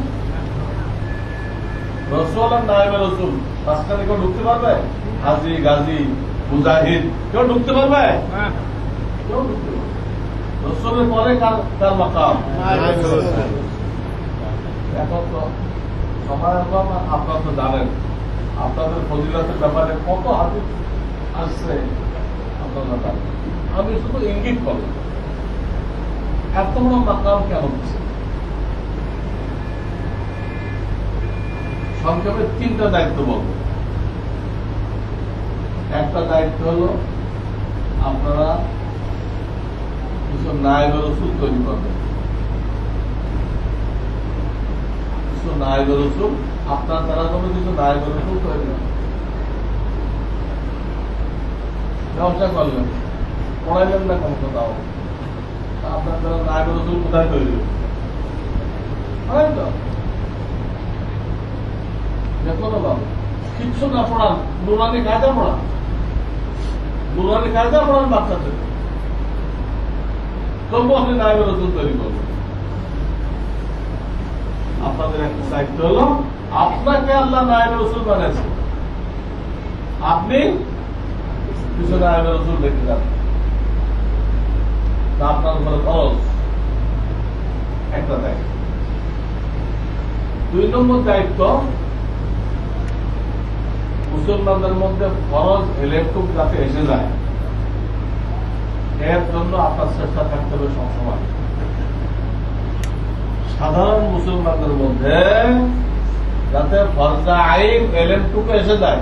রসুল আর নায়েবে রসুল মাঝখানে কেউ ঢুকতে পারবে? হাজি গাজী মুজাহিদ কেউ ঢুকতে পারবে? কেউ ঢুকতে পারবে? রসুলের পরে কার মাকাম? এখন তো সময় আপনারা তো জানেন, আপনাদের ফজিলতের ব্যাপারে কত হাদিস আসছে আপনারা জানেন। আমি শুধু ইঙ্গিত করি এত বড় মাকাম কেন দিচ্ছে। সংক্ষেপে তিনটা দায়িত্ব বলব। একটা দায়িত্ব হলো আপনারা কিছু নায়েবে রাসূল তৈরি করবেন। কিছু নায়েবে রাসূল আপনার দ্বারা কোনো কিছু নায়েবে রাসূল তৈরি করবেন। ব্যবসা করলেন, পড়াইলেন না কোনো কোথাও, আপনার দ্বারা নায়েবে রাসূল কোথায় তৈরি হবে? তো দেখো না বাবু, কিচ্ছু না পড়ান, নুরানি কায়দা পড়ান, নুরানি কায়দা পড়ান বাচ্চাদের, তবু আপনি নায়েবে রাসূল তৈরি করবেন। আপনাদের একটা দায়িত্ব হলো আপনাকে আল্লাহ নায়েবে রাসূল বানিয়েছে, আপনি কিছু নায়েবে রাসূল দেখতে যান, তা আপনার উপরে খরচ। একটা দায়িত্ব। 2 নম্বর দায়িত্ব, মুসলমানদের মধ্যে ফরজ ইলেকট্রিক যাতে এসে যায় এর জন্য আপনার চেষ্টা থাকতে হবে সবসময়। সাধারণ মুসলমানদের মধ্যে যাতে ফরজা আইন এলেমটুকু এসে যায়,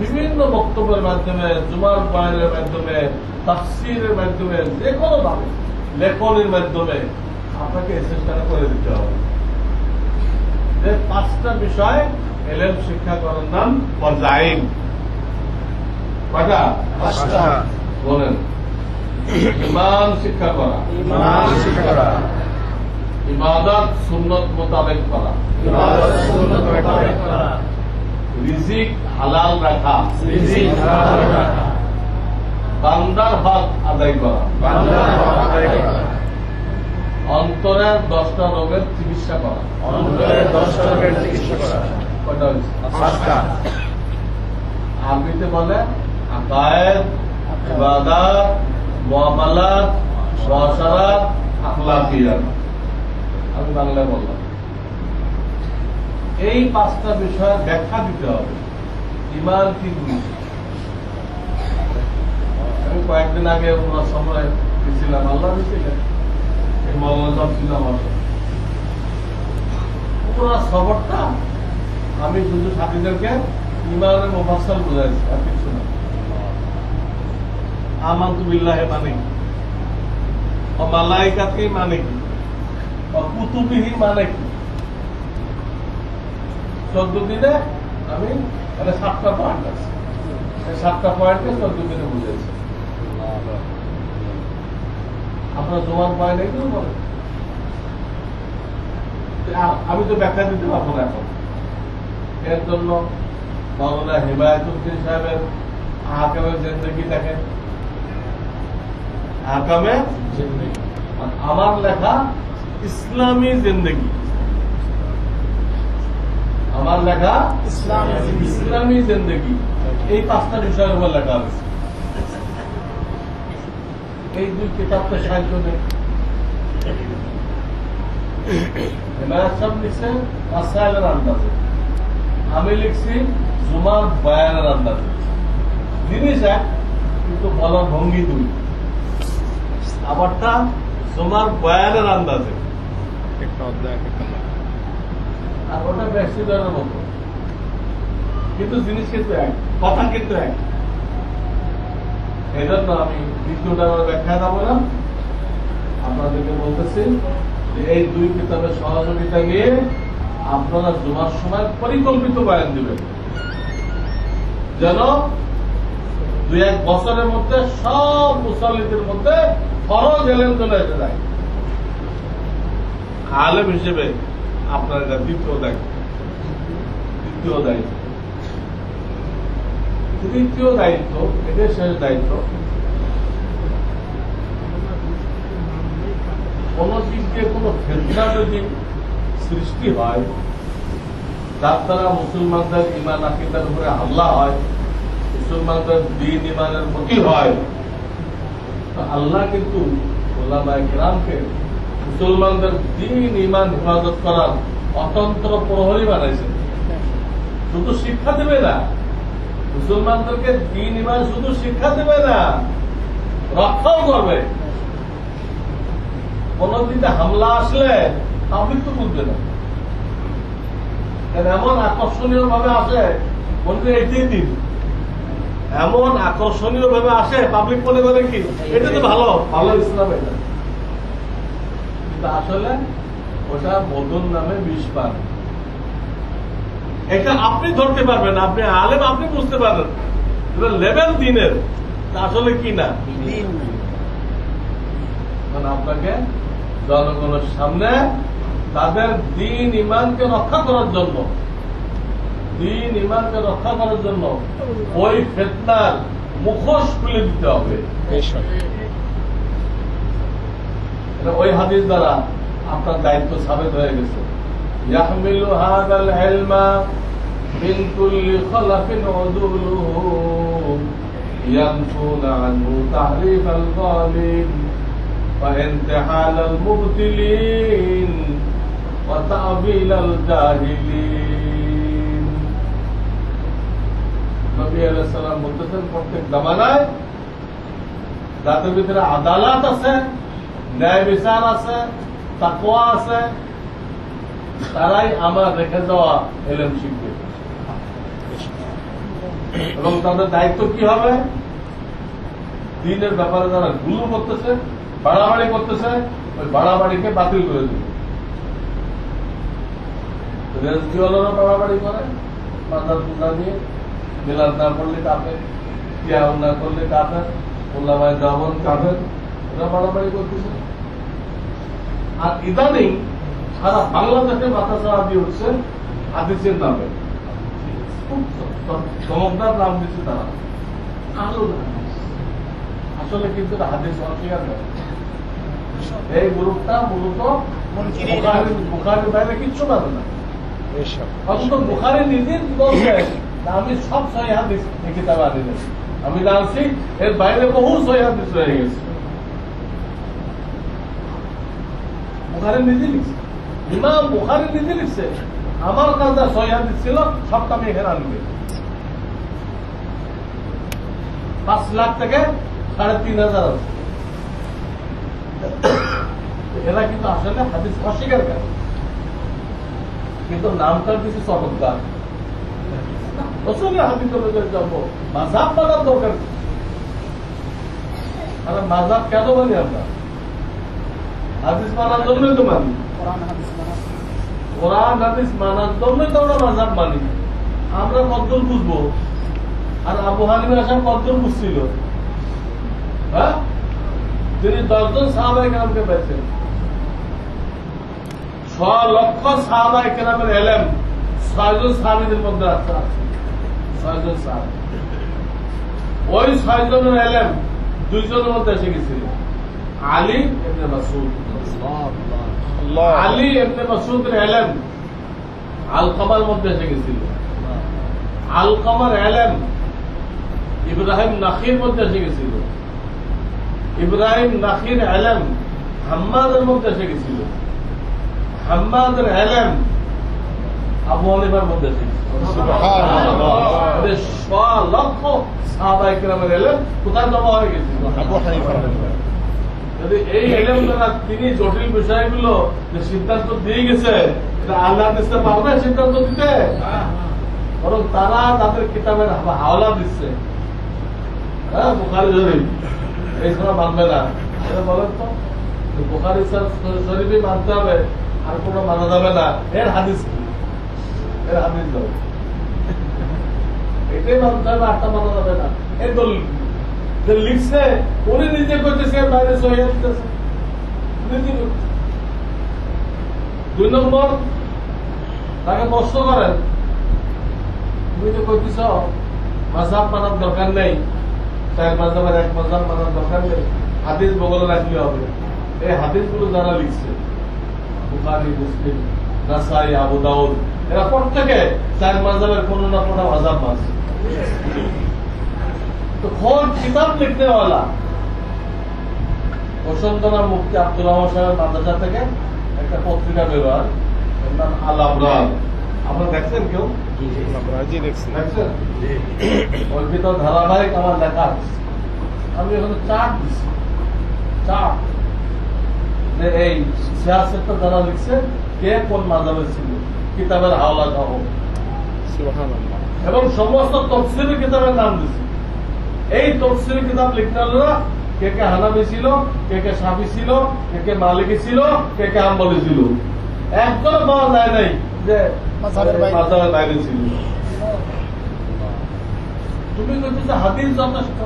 বিভিন্ন বক্তব্যের মাধ্যমে, জুমার বয়ানের মাধ্যমে, তাফসীরের মাধ্যমে, যে কোনো ভাবে লেখনের মাধ্যমে আপনাকে এই চেষ্টাটা করে দিতে হবে যে 5টা বিষয় এলেম শিক্ষা করার নাম ফরজা আইন। কয়টা? 5টা। বলেন। ঈমান শিক্ষা করা, ইবাদত সুন্নত মোতাবেক করা, রিজিক হালাল রাখা, বান্দার হক আদায় করা, অন্তরের 10টা রোগের চিকিৎসা করা। কয়টা হয়েছে? 5টা। আরবিতে বলে আকায়েদ, ইবাদত, মুআমালাত, মুআশারাত, আখলাকিয়াত। আমি বাংলায় বললাম। এই 5টা বিষয়ের ব্যাখ্যা দিতে হবে। ইমান কি জিনিস? আমি কয়েকদিন আগে ওনার সময় গেছিলাম, আল্লাহ দিয়েছিলেন, এই মৌলানা ছিল আমার পুরো সবরটা আমি শুধু সাথীদেরকে ইমানের মুফাসসাল বুঝাইছি, আর কিছু না। আমানতু বিল্লাহি মানে কি, ও মালাইকাতকে মানে কি, ও কুতুবিহি মানে কি, 14 দিনে আমি 7টা পয়েন্ট আছে, এই 7টা পয়েন্টকে 14 দিনে বুঝেছি। আপনার জমার পয়েন্ট এগুলো বলেন, আমি তো ব্যাখ্যা দিতে পারবো না এখন। এর জন্য মাওলানা হিমায়াতুদ্দিন সাহেবের আহকামে জিন্দেগি দেখেন, আহকামে জিন্দেগি, আমার লেখা ইসলামী জিন্দেগি, আমার লেখা ইসলামী জিন্দেগি, এই 5টা বিষয়ের উপর লেখা আছে। এই 2 কিতাবটা সাহায্য নেই। হিমায়ত সাহেব লিখছেন মাসাইলের আন্দাজে, আমি লিখছি জুমার বয়ানের আন্দাজে। জিনিস এক, কিন্তু বলার ভঙ্গি 2। আবারটা জুমার বয়ানের আন্দাজে, আর ওটা ব্যক্তিগতের মতো, কিন্তু জিনিস কিন্তু এক, কথা কিন্তু এক। এই জন্য আমি দ্বিতীয়টা ব্যাখ্যা দেবো না, আপনাদেরকে বলতেছি যে এই 2 কিতাবের সহযোগিতা নিয়ে আপনারা জুমার সময় পরিকল্পিত বয়ান দিবেন, যেন 2-1 বছরের মধ্যে সব মুসল্লিদের মধ্যে ফরজ এলেম চলে এসে যায়। আলেম হিসেবে আপনার এটা দ্বিতীয় দায়িত্ব। তৃতীয় দায়িত্ব, এটাই শেষ দায়িত্ব। কোন দিক দিয়ে কোন ফিতনা যদি সৃষ্টি হয়, যার দ্বারা মুসলমানদের ইমান আকীদার উপরে হামলা হয়, মুসলমানদের দ্বীন ইমানের ক্ষতি হয়, তো আল্লাহ কিন্তু উলামায়ে কিরামকে মুসলমানদের দ্বীন ইমান হেফাজত করার অতন্ত্র প্রহরী বানাইছেন। শুধু শিক্ষা দেবে না, মুসলমানদেরকে দ্বীন ইমান শুধু শিক্ষা দেবে না, রক্ষাও করবে। কোন দিকে হামলা আসলে পাবলিক তো বুঝবে না, এমন আকর্ষণীয় ভাবে আসে বলতে এটাই দিন, এমন আকর্ষণীয় ভাবে আসে পাবলিক মনে করে কি এটা তো ভালো ভালো ইসলাম। এটা কিন্তু আসলে ওটা মদন নামে বিষ পান। এটা আপনি ধরতে পারবেন, আপনি আলেম, আপনি বুঝতে পারবেন লেভেল দিনের আসলে কি না। মানে আপনাকে জনগণের সামনে তাদের দ্বীন ইমানকে রক্ষা করার জন্য, ওই ফিতনার মুখোশ খুলে দিতে হবে। ওই হাদিস দ্বারা আপনার দায়িত্ব সাবেত হয়ে গেছে। ইয়াহমিলু হাযাল ইলমা মিন কুল্লি খালাফিন উদুলুহু ইয়ানফুনা আনহু তাহরিফাল যালিম ওয়া ইনতিহালাল মুবতিলিন ওয়া তা'বিলাল জাহিলিন। নবী আলাইহিস সালাম বলতেছেন, প্রত্যেক জামানায় যাদের ভিতরে আদালত আছে, ন্যায় বিচার আছে, তাকওয়া আছে, তারাই আমার রেখে যাওয়া ইলম শিখবে। এবং তাদের দায়িত্ব কি হবে? দ্বীনের ব্যাপারে যারা গুলো করতেছে, বাড়াবাড়ি করতেছে, ওই বাড়াবাড়িকে বাতিল করে দেবে। রেজকিওয়ালারা বাড়াবাড়ি করে, মাথার পূজা নিয়ে মিলাদ না করলে কাফের, কিয়াম না করলে কাফের, উলামায়ে দেওবন্দ কাফের, ওরা বাড়াবাড়ি করতেছে। আর ইদানিং সারা বাংলাদেশে মাথা চাড়া দিয়ে উঠছে হাদিসের নামে, খুব চমকদার নাম দিচ্ছে তারা, আহলুল হাদিস। আসলে কিন্তু হাদিস অস্বীকার করে। এই গ্রুপটা মূলত বুখারীর বাইরে কিচ্ছু পাবে না। অন্তত বুখারী নিজে বলছে আমি সব সহিহ হাদিস এই কিতাবে আনি নাই, আমি জানছি এর বাইরে বহু সহিহ হাদিস রয়ে গেছে। বুখারী নিজে লিখছে, ইমাম বুখারী নিজে লিখছে আমার কাছে সহিহ হাদিস ছিল, সবটা আমি এখানে আনবে। 5 লাখ থেকে 3,500 আছে। এরা কিন্তু আসলে হাদিস অস্বীকার করে, কিন্তু নামটার কিছু চমৎকার। রসুলের হাদিস অনুযায়ী যাবো, মাযহাব মানার দরকার। আর মাযহাব কেন মানি আমরা? হাদিস মানার জন্যই তো মানি। কোরআন হাদিস মানার জন্যই তো আমরা মাযহাব মানি। আমরা কতদূর বুঝবো? আর আবু হানিফা সাহেব কতদূর বুঝছিল? হ্যাঁ, তিনি 10 জন সাহাবায়ে কেরামকে পেয়েছেন। 6 লক্ষ সাহাবায়ে কেরামের ইলম 6 জন সাহাবীদের মধ্যে আছে। 6 জন সাহাবী, ওই 6 জনের ইলম 2 জনের মধ্যে এসে গেছিল। আলী ইবনে মাসউদ, আলী ইবনে মাসউদের ইলম আলকামার মধ্যে এসে গেছিল। আলকামার ইলম ইব্রাহিম নাখীর মধ্যে এসে গেছিল। ইব্রাহিম নাখীর ইলম হাম্মাদের মধ্যে এসে গেছিল। হাম্মাদের ইলম আবু হানিফার মধ্যে এসে গেছিল। লক্ষ সাহাবায়ে কেরামের ইলম কোথায় জমা হয়ে গেছিল? আবু হানিফার। যদি এই ইলম দ্বারা তিনি জটিল বিষয়গুলো যে সিদ্ধান্ত দিয়ে গেছে, এটা আল্লাহ দিতে পারবে সিদ্ধান্ত দিতে? বরং তারা তাদের কিতাবের হাওলা দিচ্ছে। হ্যাঁ, বুখারী শরীফ এই ছাড়া মানবে না। এটা বলেন তো, বুখারী শরীফই মানতে হবে, আর কোনো মানা যাবে না। এর হাদিস কি? এর হাদিস যাবে, এটাই মানতে হবে, আটটা মানা যাবে না। এর দলিল যে লিখছে উনি নিজে করতেছে, বাইরে সহিয়া দিতেছে নিজে। 2 নম্বর, তাকে প্রশ্ন করেন, তুমি তো করতেছ মাযহাব মানার দরকার নেই, 4 মাযহাবের 1 মাযহাব মানার দরকার নেই, হাদিস বগলে রাখলে হবে। এই হাদিসগুলো যারা লিখছে, বুখারী, মুসলিম, নাসাই, আবু দাউদ, এরা প্রত্যেকে 4 মাযহাবের কোনো না কোনো মাযহাব আছে। তো কোন কিতাব লিখতে वाला বসন্তনা মুফতি আব্দুল রহমান সাহেব মাদ্রাসা থেকে একটা পত্রিকা বের হয়, এর নাম আল আবরার। আপনারা দেখছেন কেউ? দেখছেন? ওই ভিতর ধারাবাহিক আমার লেখা আছে। আমি এখানে চার্ট দিচ্ছি, চার্ট যে এই সিয়াসতটা যারা লিখছে কে কোন মাযহাবের ছিল, কিতাবের হাওলা সহ, এবং সমস্ত তাফসীরের কিতাবের নাম দিচ্ছি। এই তাফসীরের কিতাব লিখনারা কে কে হানাফি ছিল, কে কে শাফি ছিল, কে কে মালিকি ছিল, কে কে হাম্বলি ছিল। একজন পাওয়া যায় নাই যে মাযহাবের বাইরে ছিল। তুমি বলছো হাদিস যথেষ্ট,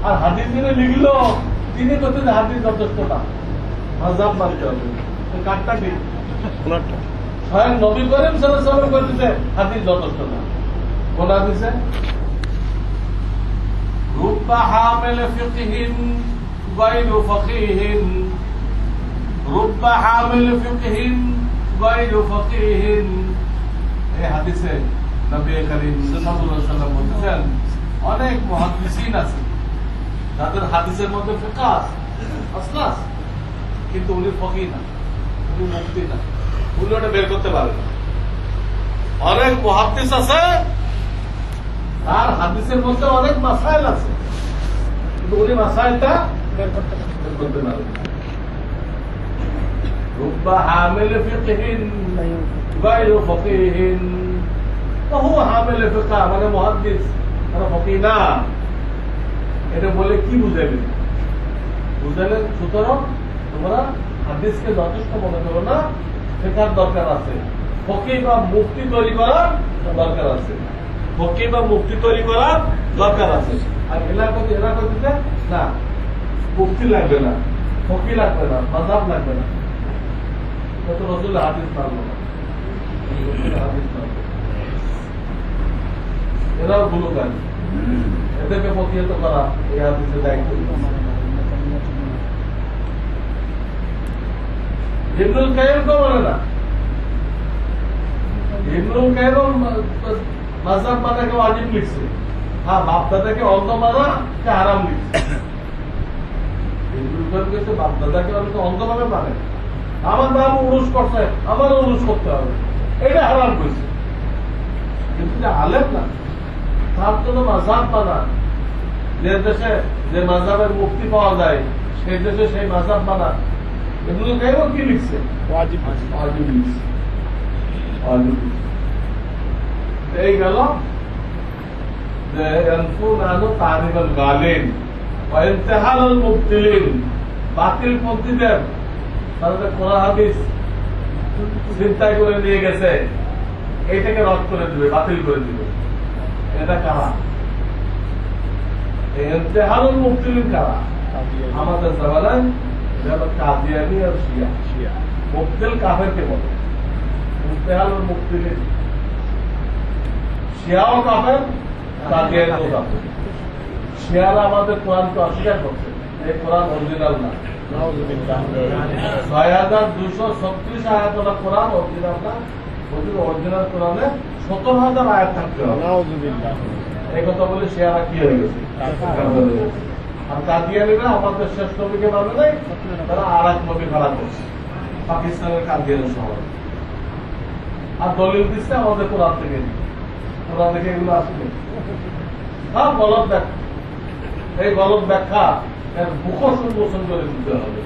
আর হাদিস যিনি লিখলো তিনি বলছেন হাদিস যথেষ্ট না, মাযহাব মানতে হবে। কাটটা কি? স্বয়ং নবী করিম সাল্লাল্লাহু আলাইহি ওয়াসাল্লাম বলতেছে হাদিস যথেষ্ট না। কোন হাদিসে? রুব্বা হামিল ফিকহিন গায়রু ফাকিহিন, রুব্বা হামিল ফিকহিন গায়রু ফাকিহিন। এই হাদিসে নবী করিম সাল্লাল্লাহু আলাইহি ওয়াসাল্লাম বলতেছেন অনেক মুহাদ্দিসিন আছে যাদের হাদিসের মধ্যে ফিকহ আছে, আসলাস, কিন্তু উনি ফকিহ না, উনি মুফতি না, উনি ওটা বের করতে পারেন না। অনেক মুহাদ্দিস আছে তার হাদিসের মধ্যে অনেক মাসাইল আছে, কিন্তু উনি মাসাইলটা বের করতে পারেন না। রুব্বা হামিল ফিকহিন গায়রু ফাকিহিন, বহু হামিল ফিকহ মানে মুহাদ্দিস, তারা ফকিহ না। এটা বলে কি বুঝাইলেন? বুঝাইলেন সুতরাং তোমরা হাদিসকে যথেষ্ট মনে করো না, শেখার দরকার আছে, ফকিহ বা মুফতি তৈরি করার দরকার আছে, ফকিহ বা মুফতি তৈরি করার দরকার আছে। আর এলাকাতে না, মুফতি লাগবে না, ফকিহ লাগবে না, মাযহাব লাগবে না, কত রসুল হাদিস পারবো না, হাদিস পারবো। এরাও গুণগান, এদেরকে প্রতিহত করা এই হাদিসের দায়িত্ব। ইবনুল কাইয়িম কেউ বলে না, ইবনুল কাইয়িম মাযহাব মানাকে ওয়াজিব লিখছে, হ্যাঁ বাপ দাদাকে অন্ধ মানা কে হারাম লিখছে। ইবনুল কাইয়িম বলছে বাপ দাদাকে অন্ধভাবে মানে, আমার বাপ উরুস করছে আমারও উরুস করতে হবে, এটা হারাম করছে। কিন্তু আলেম না, তার জন্য মাযহাব মানা যে দেশে যে মাযহাবের মুক্তি পাওয়া যায় সেই দেশে সেই মাযহাব মানা, এগুলো কেউ কি লিখছে? ওয়াজিব লিখছে। এই গেল যে ইয়ানফুনানু তারিবাল গালিন ওয়া ইনতিহালুল মুবতিলিন, বাতিল পন্থীদের তাদের কোরআন হাদিস চিন্তায় করে নিয়ে গেছে, এইটাকে রদ করে দিবে, বাতিল করে দিবে। এটা কারা? ইনতিহালুল মুবতিলিন কারা? আমাদের জামানায় যেন কাদিয়ানি আর শিয়া। মুবতিল কাফেরকে বলে, ইনতিহালুল মুবতিলিন। শিয়াও কাফের, কাদিয়ানিও কাফের। শিয়ারা আমাদের কোরআনকে অস্বীকার করছে, এই কোরআন অরিজিনাল না। ৬,২৩৬ আয়াত কোরআন অরিজিনাল না। অরিজিনাল কোরআনে ৭০,০০০ আয়াত থাকতে হবে। এই কথা বলে শিয়ারা কি হয়ে গেছে? আর কাদিয়ানিরা আমাদের শেষ নবীকে মানে নাই, তারা আর এক নবী খারাপ করছে, পাকিস্তানের কাদিয়ানি শহর। আর দলিল দিচ্ছে আমাদের কোরআন থেকে, কোরআন থেকে এগুলো আসলে সব গলত ব্যাখ্যা। এই গলত ব্যাখ্যা এর মুখোশ উন্মোচন করে দিতে হবে।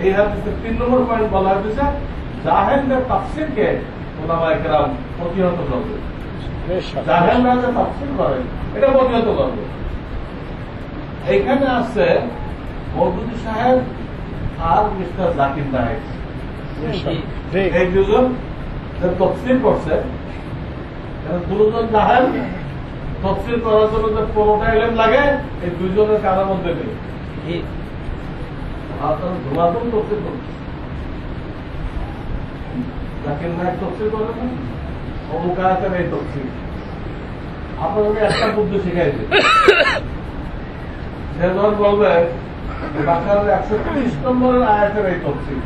এই হাদিসে ৩ নম্বর পয়েন্ট বলা হয়েছে, জাহেলদের তাফসীরকে উলামায়ে কেরাম প্রতিহত করবে। জাহেলরা যে তাফসীর করে এটা প্রতিহত করবে। এইখানে আছে মওদুদী সাহেব আর মিস্টার জাকির নায়েক, এই দুজন তাফসীর করছে। দুজন জাহেল, তাফসীর করার জন্য যে ১৫টা ইলম লাগে, এই দুইজনের কারোর মধ্যে নেই। ধুমাধুম তাফসীর করছে, জাকির নায়েক তাফসীর করে না, অমুক আয়াতের এই তাফসীর। আপনাকে একটা বুদ্ধি শিখাইছে, সে যখন বলবে বাকারার ১৩০ নম্বরের আয়াতের এই তাফসীর,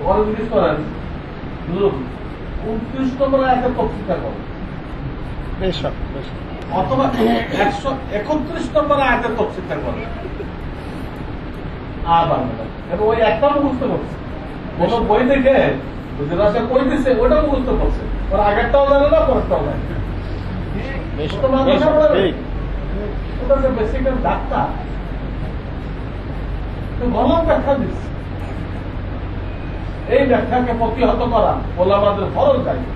ওরা জিজ্ঞেস করেন ২৯ নম্বর আয়াতের তাফসীরটা করেন, অথবা ১৩১ নম্বর আয়াতের তাফসীরটা করেন। আর বাংলা এবং ওই একটা মুখস্থ করছে, কোন বই দেখে যেটা সে কই দিচ্ছে ওটা মুখস্থ করছে, ওর আগেরটাও জানে না, পরেরটাও জানে। ওটা যে বেসিক্যাল ডাক্তার গলত ব্যাখ্যা দিচ্ছে। এই ব্যাখ্যাকে প্রতিহত করা ওলামাদের ফরজ দায়িত্ব।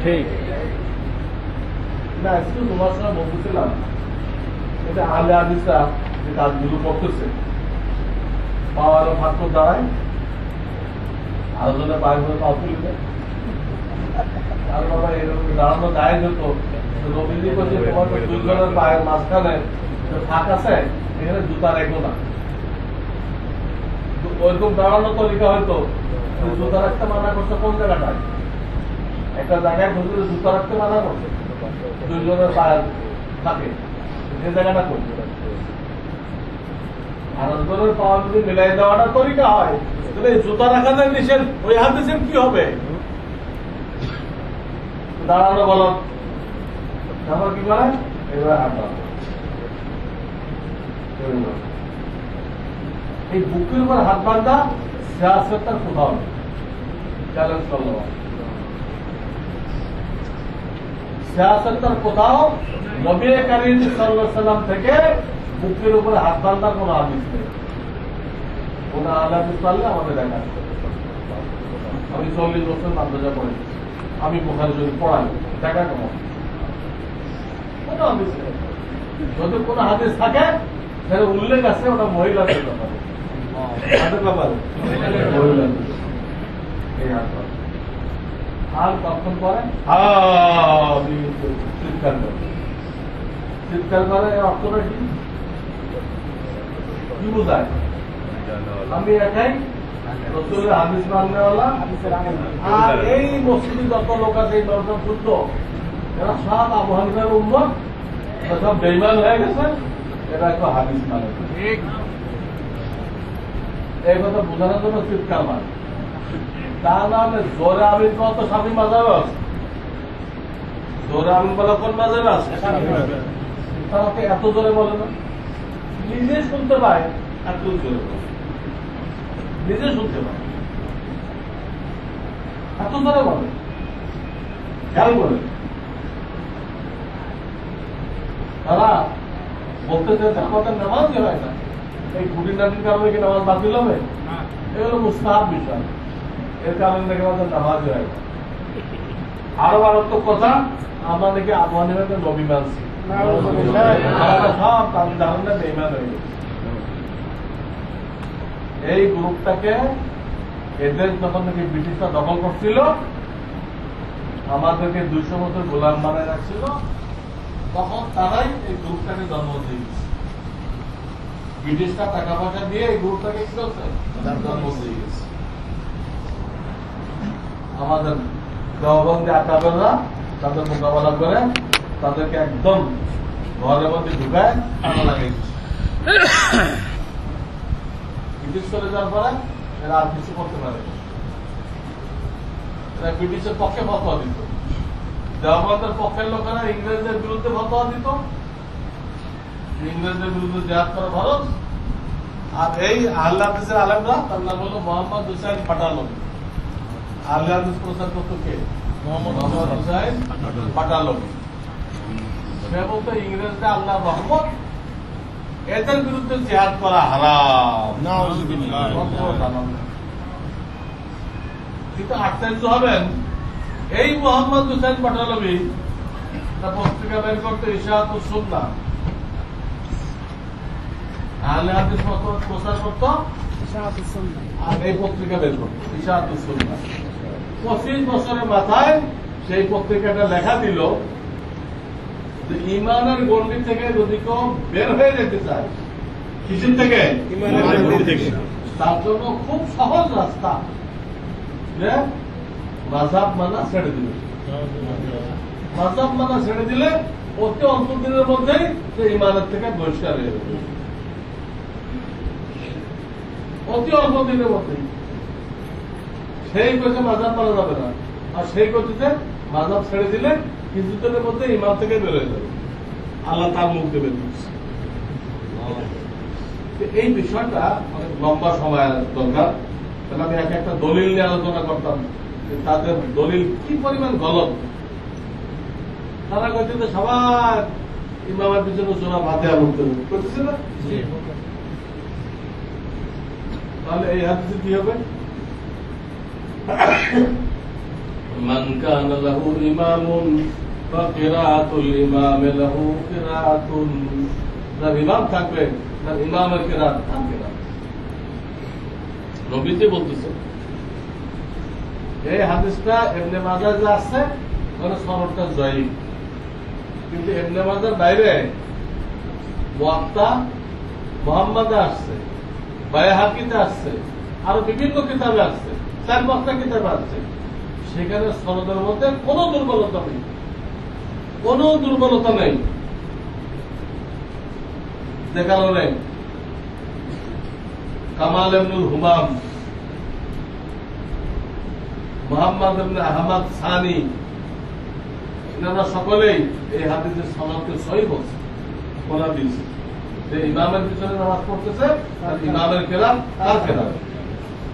ঠিক না, আজকে তোমার সঙ্গে বলতেছিলাম এটা আলে হাদিসরা যে কাজগুলো করতেছে, পাওয়ার ফাঁকর দাঁড়ায়, আরো জনের পায়ে ধরে পাও তুলবে, আর বাবা এরকম দাঁড়ানো যায় যেত। রবীন্দ্র করছে তোমার দুজনের পায়ের মাঝখানে ফাঁক আছে, এখানে জুতা রেখো না। ওইরকম দাঁড়ানো তরিকা হয়তো জুতা রাখতে মানা করছে কোন জায়গাটায়? একটা জায়গায় হুজুরে জুতা রাখতে মানা করছে, দুইজনের পায়ের থাকে, যে জায়গাটা করছে। আর দুজনের পাওয়া যদি মিলাই দেওয়াটা তরিকা হয়, তাহলে জুতা রাখা যায় নিষেধ, ওই হাদিসের কি হবে? দাঁড়ানো বলত, তারপর কি করে এবার হাঁটা। এই বুকের উপর হাত বাঁধা সিয়াসতের কোথাও নেই, চ্যালেঞ্জ করলো। সিয়াসতের কোথাও নবী কারীম সাল্লাল্লাহু আলাইহি ওয়াসাল্লাম থেকে বুকের উপরে হাত বাঁধার কোন হাদিস নেই। কোন হাদিস পারলে আমাদের দেখা। আমি ৪০ বছর মাদ্রাসা পড়েছি, আমি বুখারী শরীফ পড়াই, দেখা কেমন? যদি কোন হাদিস থাকে সেটা উল্লেখ আছে, ওটা মহিলাদের ব্যাপারে, আর তখন পরে চিৎকার করে, চিৎকার করে অর্থটা কি বোঝায়? আমি একাই রসুলের হাদিস মাননেওয়ালা, আর এই মসজিদে যত লোক আছে এই দর্শন শুদ্ধ, এরা সব আবু হানিফার উম্মত, সব বেঈমান হয়ে গেছে, এরা একটু হাদিস মানে। এই কথা বোঝানোর জন্য চিৎকার মানে, তা নাহলে জোরে আমিন কত স্বামী মাঝাবে আছে, জোরে আমিন বলা কোন মাঝাবে আছে? তারা এত জোরে বলে না, নিজে শুনতে পায়, এত জোরে বলে, নিজে শুনতে পায়, এত জোরে বলে, খেয়াল করে তারা বলতে চাইছে আমাদের নামাজই হয় না, এই খুঁটিনাটির কারণে কি নামাজ বাতিল হবে? এগুলো মুস্তাহাব বিষয়, এর কারণে নাকি আমাদের নামাজই হয় না। আরো মারাত্মক কথা, আমরা নাকি আবহাওয়া নবী মানছি, সব তাদের ধারণা বেঈমান হয়ে গেছে। এই গ্রুপটাকে এদের যখন নাকি ব্রিটিশরা দখল করছিল, আমাদেরকে 200 বছর গোলাম বানায় রাখছিল, তখন তারাই এই গ্রুপটাকে জন্ম দিয়েছে। ব্রিটিশরা টাকা পয়সা দিয়ে এই গ্রুপটাকে কি করছে? জন্ম দিয়ে গেছে। আমাদের দেওবন্দি আকাবেররা তাদের মোকাবেলা করে তাদেরকে একদম ঘরের মধ্যে ঢুকায় টানা লাগাই দিচ্ছে। ব্রিটিশ চলে যাওয়ার পরে এরা আর কিছু করতে পারে, এরা ব্রিটিশের পক্ষে ফতোয়া দিত, দেওবন্দের পক্ষের লোকেরা ইংরেজদের বিরুদ্ধে ফতোয়া দিত, ইংরেজদের বিরুদ্ধে জিহাদ করা ফরজ। আর এই আহলে হাদিসের আলেমরা, তার নাম হলো মোহাম্মদ হুসাইন পাটালবি। আহলে হাদিস প্রচার করত কে? মোহাম্মদ হুসাইন পাটালবি। সে বলতো ইংরেজরা আল্লাহর রহমত, এদের বিরুদ্ধে জিহাদ করা হারাম। কিন্তু আশ্চর্য হবেন, এই মোহাম্মদ হুসাইন পাটালবি পত্রিকা বের করতে ইশাআতুস সুন্নাহ, আহলে হাদিস প্রচার করত, আর এই পত্রিকা বের করত ইশাআতুস সুন্নাহ। 25 বছরের মাথায় সেই পত্রিকাটা লেখা দিল যে ইমানের গণ্ডি থেকে যদি কেউ বের হয়ে যেতে চায়, কিসের থেকে? ইমানের গণ্ডি থেকে। তার জন্য খুব সহজ রাস্তা, যে মাযহাব মানা ছেড়ে দিলে। মাযহাব মানা ছেড়ে দিলে অতি অল্প দিনের মধ্যেই সে ইমানের থেকে বহিষ্কার হয়ে যাবে, অতি অল্প দিনের মধ্যেই। সেই কথা মাযহাব মানা যাবে না, আর সেই গতিতে মাযহাব ছেড়ে দিলে কিছুদিনের মধ্যে ইমান থেকে বেরোয় যাবে, আল্লাহ তার মুখ দেবে। এই বিষয়টা অনেক লম্বা সময় দরকার, তাহলে আমি একটা দলিল নিয়ে আলোচনা করতাম, তাদের দলিল কি পরিমাণ গলত। তারা কইছে যে সবার ইমামের পিছনে সোনা ফাতিহা পড়তে করতেছে না, তাহলে এই হাদিসে কি হবে? মান কানা লাহু ইমামুন ফাকিরাতুল ইমাম লাহু কিরাতুন, যার ইমাম থাকবে তার ইমামের কিরাত থাকবে না। নবীজি বলতেছে, এই হাদিসটা ইবনে মাজাহ যে আছে ওখানে সনদটা জয়ীফ, কিন্তু ইবনে মাজাহর বাইরে মুয়াত্তা মুহাম্মাদে আসছে, বাইহাকিতে আসছে, আরো বিভিন্ন কিতাবে আসছে, 4-5টা কিতাবে আসছে। সেখানে সনদের মধ্যে কোনো দুর্বলতা নেই, কোনো দুর্বলতা নেই। যে কারণে কামাল ইবনুল হুমাম, মুহাম্মদ ইবনে আহমদ সানি, এনারা সকলেই এই হাদিসের সনদকে সহিহ বলছে, বলা দিয়েছে যে ইমামের পিছনে নামাজ পড়তেছে আর ইমামের কেরাত তার কেরাত।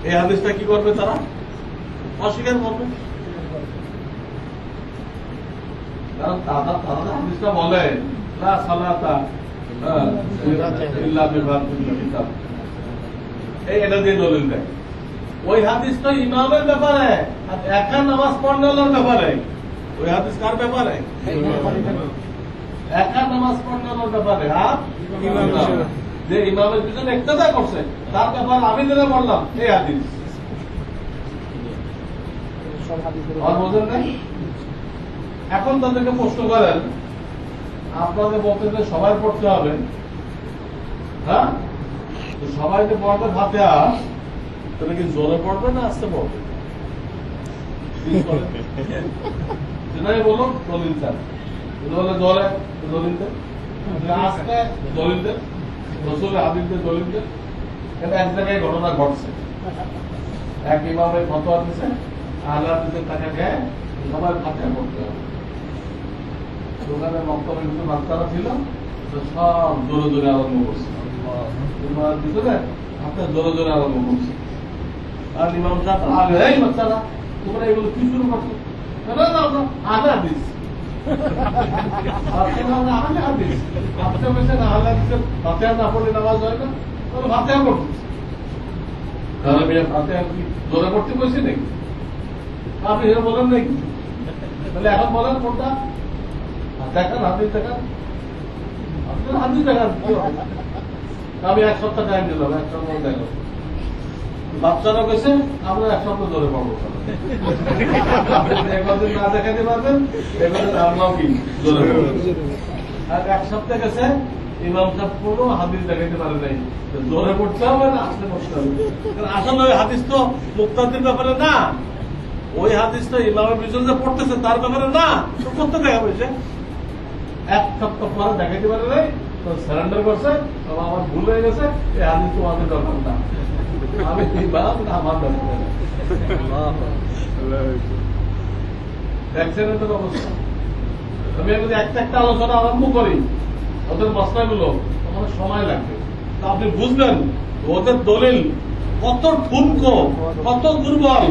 এই হাদিসটা কি করবে? তারা অস্বীকার করবে, কারণ তারা হাদিসটা বলে লা সালাতা ইল্লা বিফাতিল কিতাব, এটা দিয়ে দলিল দেয়। ওই হাদিস তো ইমামের ব্যাপারে, আর একা নামাজ পড়ানোর ব্যাপারে। ওই হাদিস কার ব্যাপারে? একা নামাজ পড়ানোর ব্যাপারে। আর যে ইমামের পিছনে ইক্তেদা করছে তার ব্যাপারে আমি যেটা বললাম এই হাদিস। বোঝেন নাই? এখন তাদেরকে প্রশ্ন করেন, আপনাদের বক্তব্যে সবাই পড়তে হবে, হ্যাঁ? সবাই যে পড়বে ফাতিহা, তাহলে কি জোরে পড়বে না আস্তে পড়বে? যেটাই বলো দলিল চান, বলে জোরে দলিল দেন, আস্তে দলিল দেন, রসুলের হাদিসে দলিল দেন। এটা এক জায়গায় ঘটনা ঘটছে, এক ইমামের ফতোয়া দিচ্ছে আহলে হাদিসের টাকা খেয়ে সবাই ফাতিহা পড়তে হবে। দোকানের বক্তব্যের কিছু বাচ্চারা ছিল, সব জোরে জোরে আরম্ভ করছে, ভিতরে আপনার জোরে জোরে আরম্ভ করছে। আর ইমাম সাহেব, এই বাচ্চারা তোমরা এগুলো কি শুরু করছো? আগে হাদিস আপনি বলছে না আল্লাহ দিচ্ছে ফাতিহা না পড়লে নামাজ হয় না, তাহলে ফাতিহা পড়তেছে। তাহলে ফাতিহা কি জোরে পড়তে বলছি নাকি? আপনি এটা বলেন নাকি? তাহলে এখন বলেন কোনটা দেখান, হাদিস দেখান, আপনার হাদিস দেখান। আমি এক সপ্তাহ টাইম দিলাম, এক সপ্তাহ দেখাবো। বাচ্চারা গেছে আমরা এক সপ্তাহ ধরে পাবো, একদিন না দেখাতে পারবেন, এবারে আমরাও কি ধরে পাবো। আর এক সপ্তাহ গেছে ইমাম সাহেব কোনো হাদিস দেখাতে পারে নাই, জোরে পড়তে হবে না আসলে পড়তে হবে। আসলে ওই হাদিস তো মুক্তাদির ব্যাপারে না, ওই হাদিস তো ইমামের পিছনে যে পড়তেছে তার ব্যাপারে না, তো করতে দেখা হয়েছে। এক সপ্তাহ পরে দেখাতে পারে নাই, তো সারেন্ডার করছে, আমার ভুল হয়ে গেছে, এই হাদিস তোমাদের দরকার না, আমি আমার দরকার। দেখছেন এদের অবস্থা। আমি যদি একটা একটা আলোচনা আরম্ভ করি ওদের মশলাগুলো, আমার সময় লাগবে। আপনি বুঝবেন ওদের দলিল কত ঠুনকো, কত দুর্বল,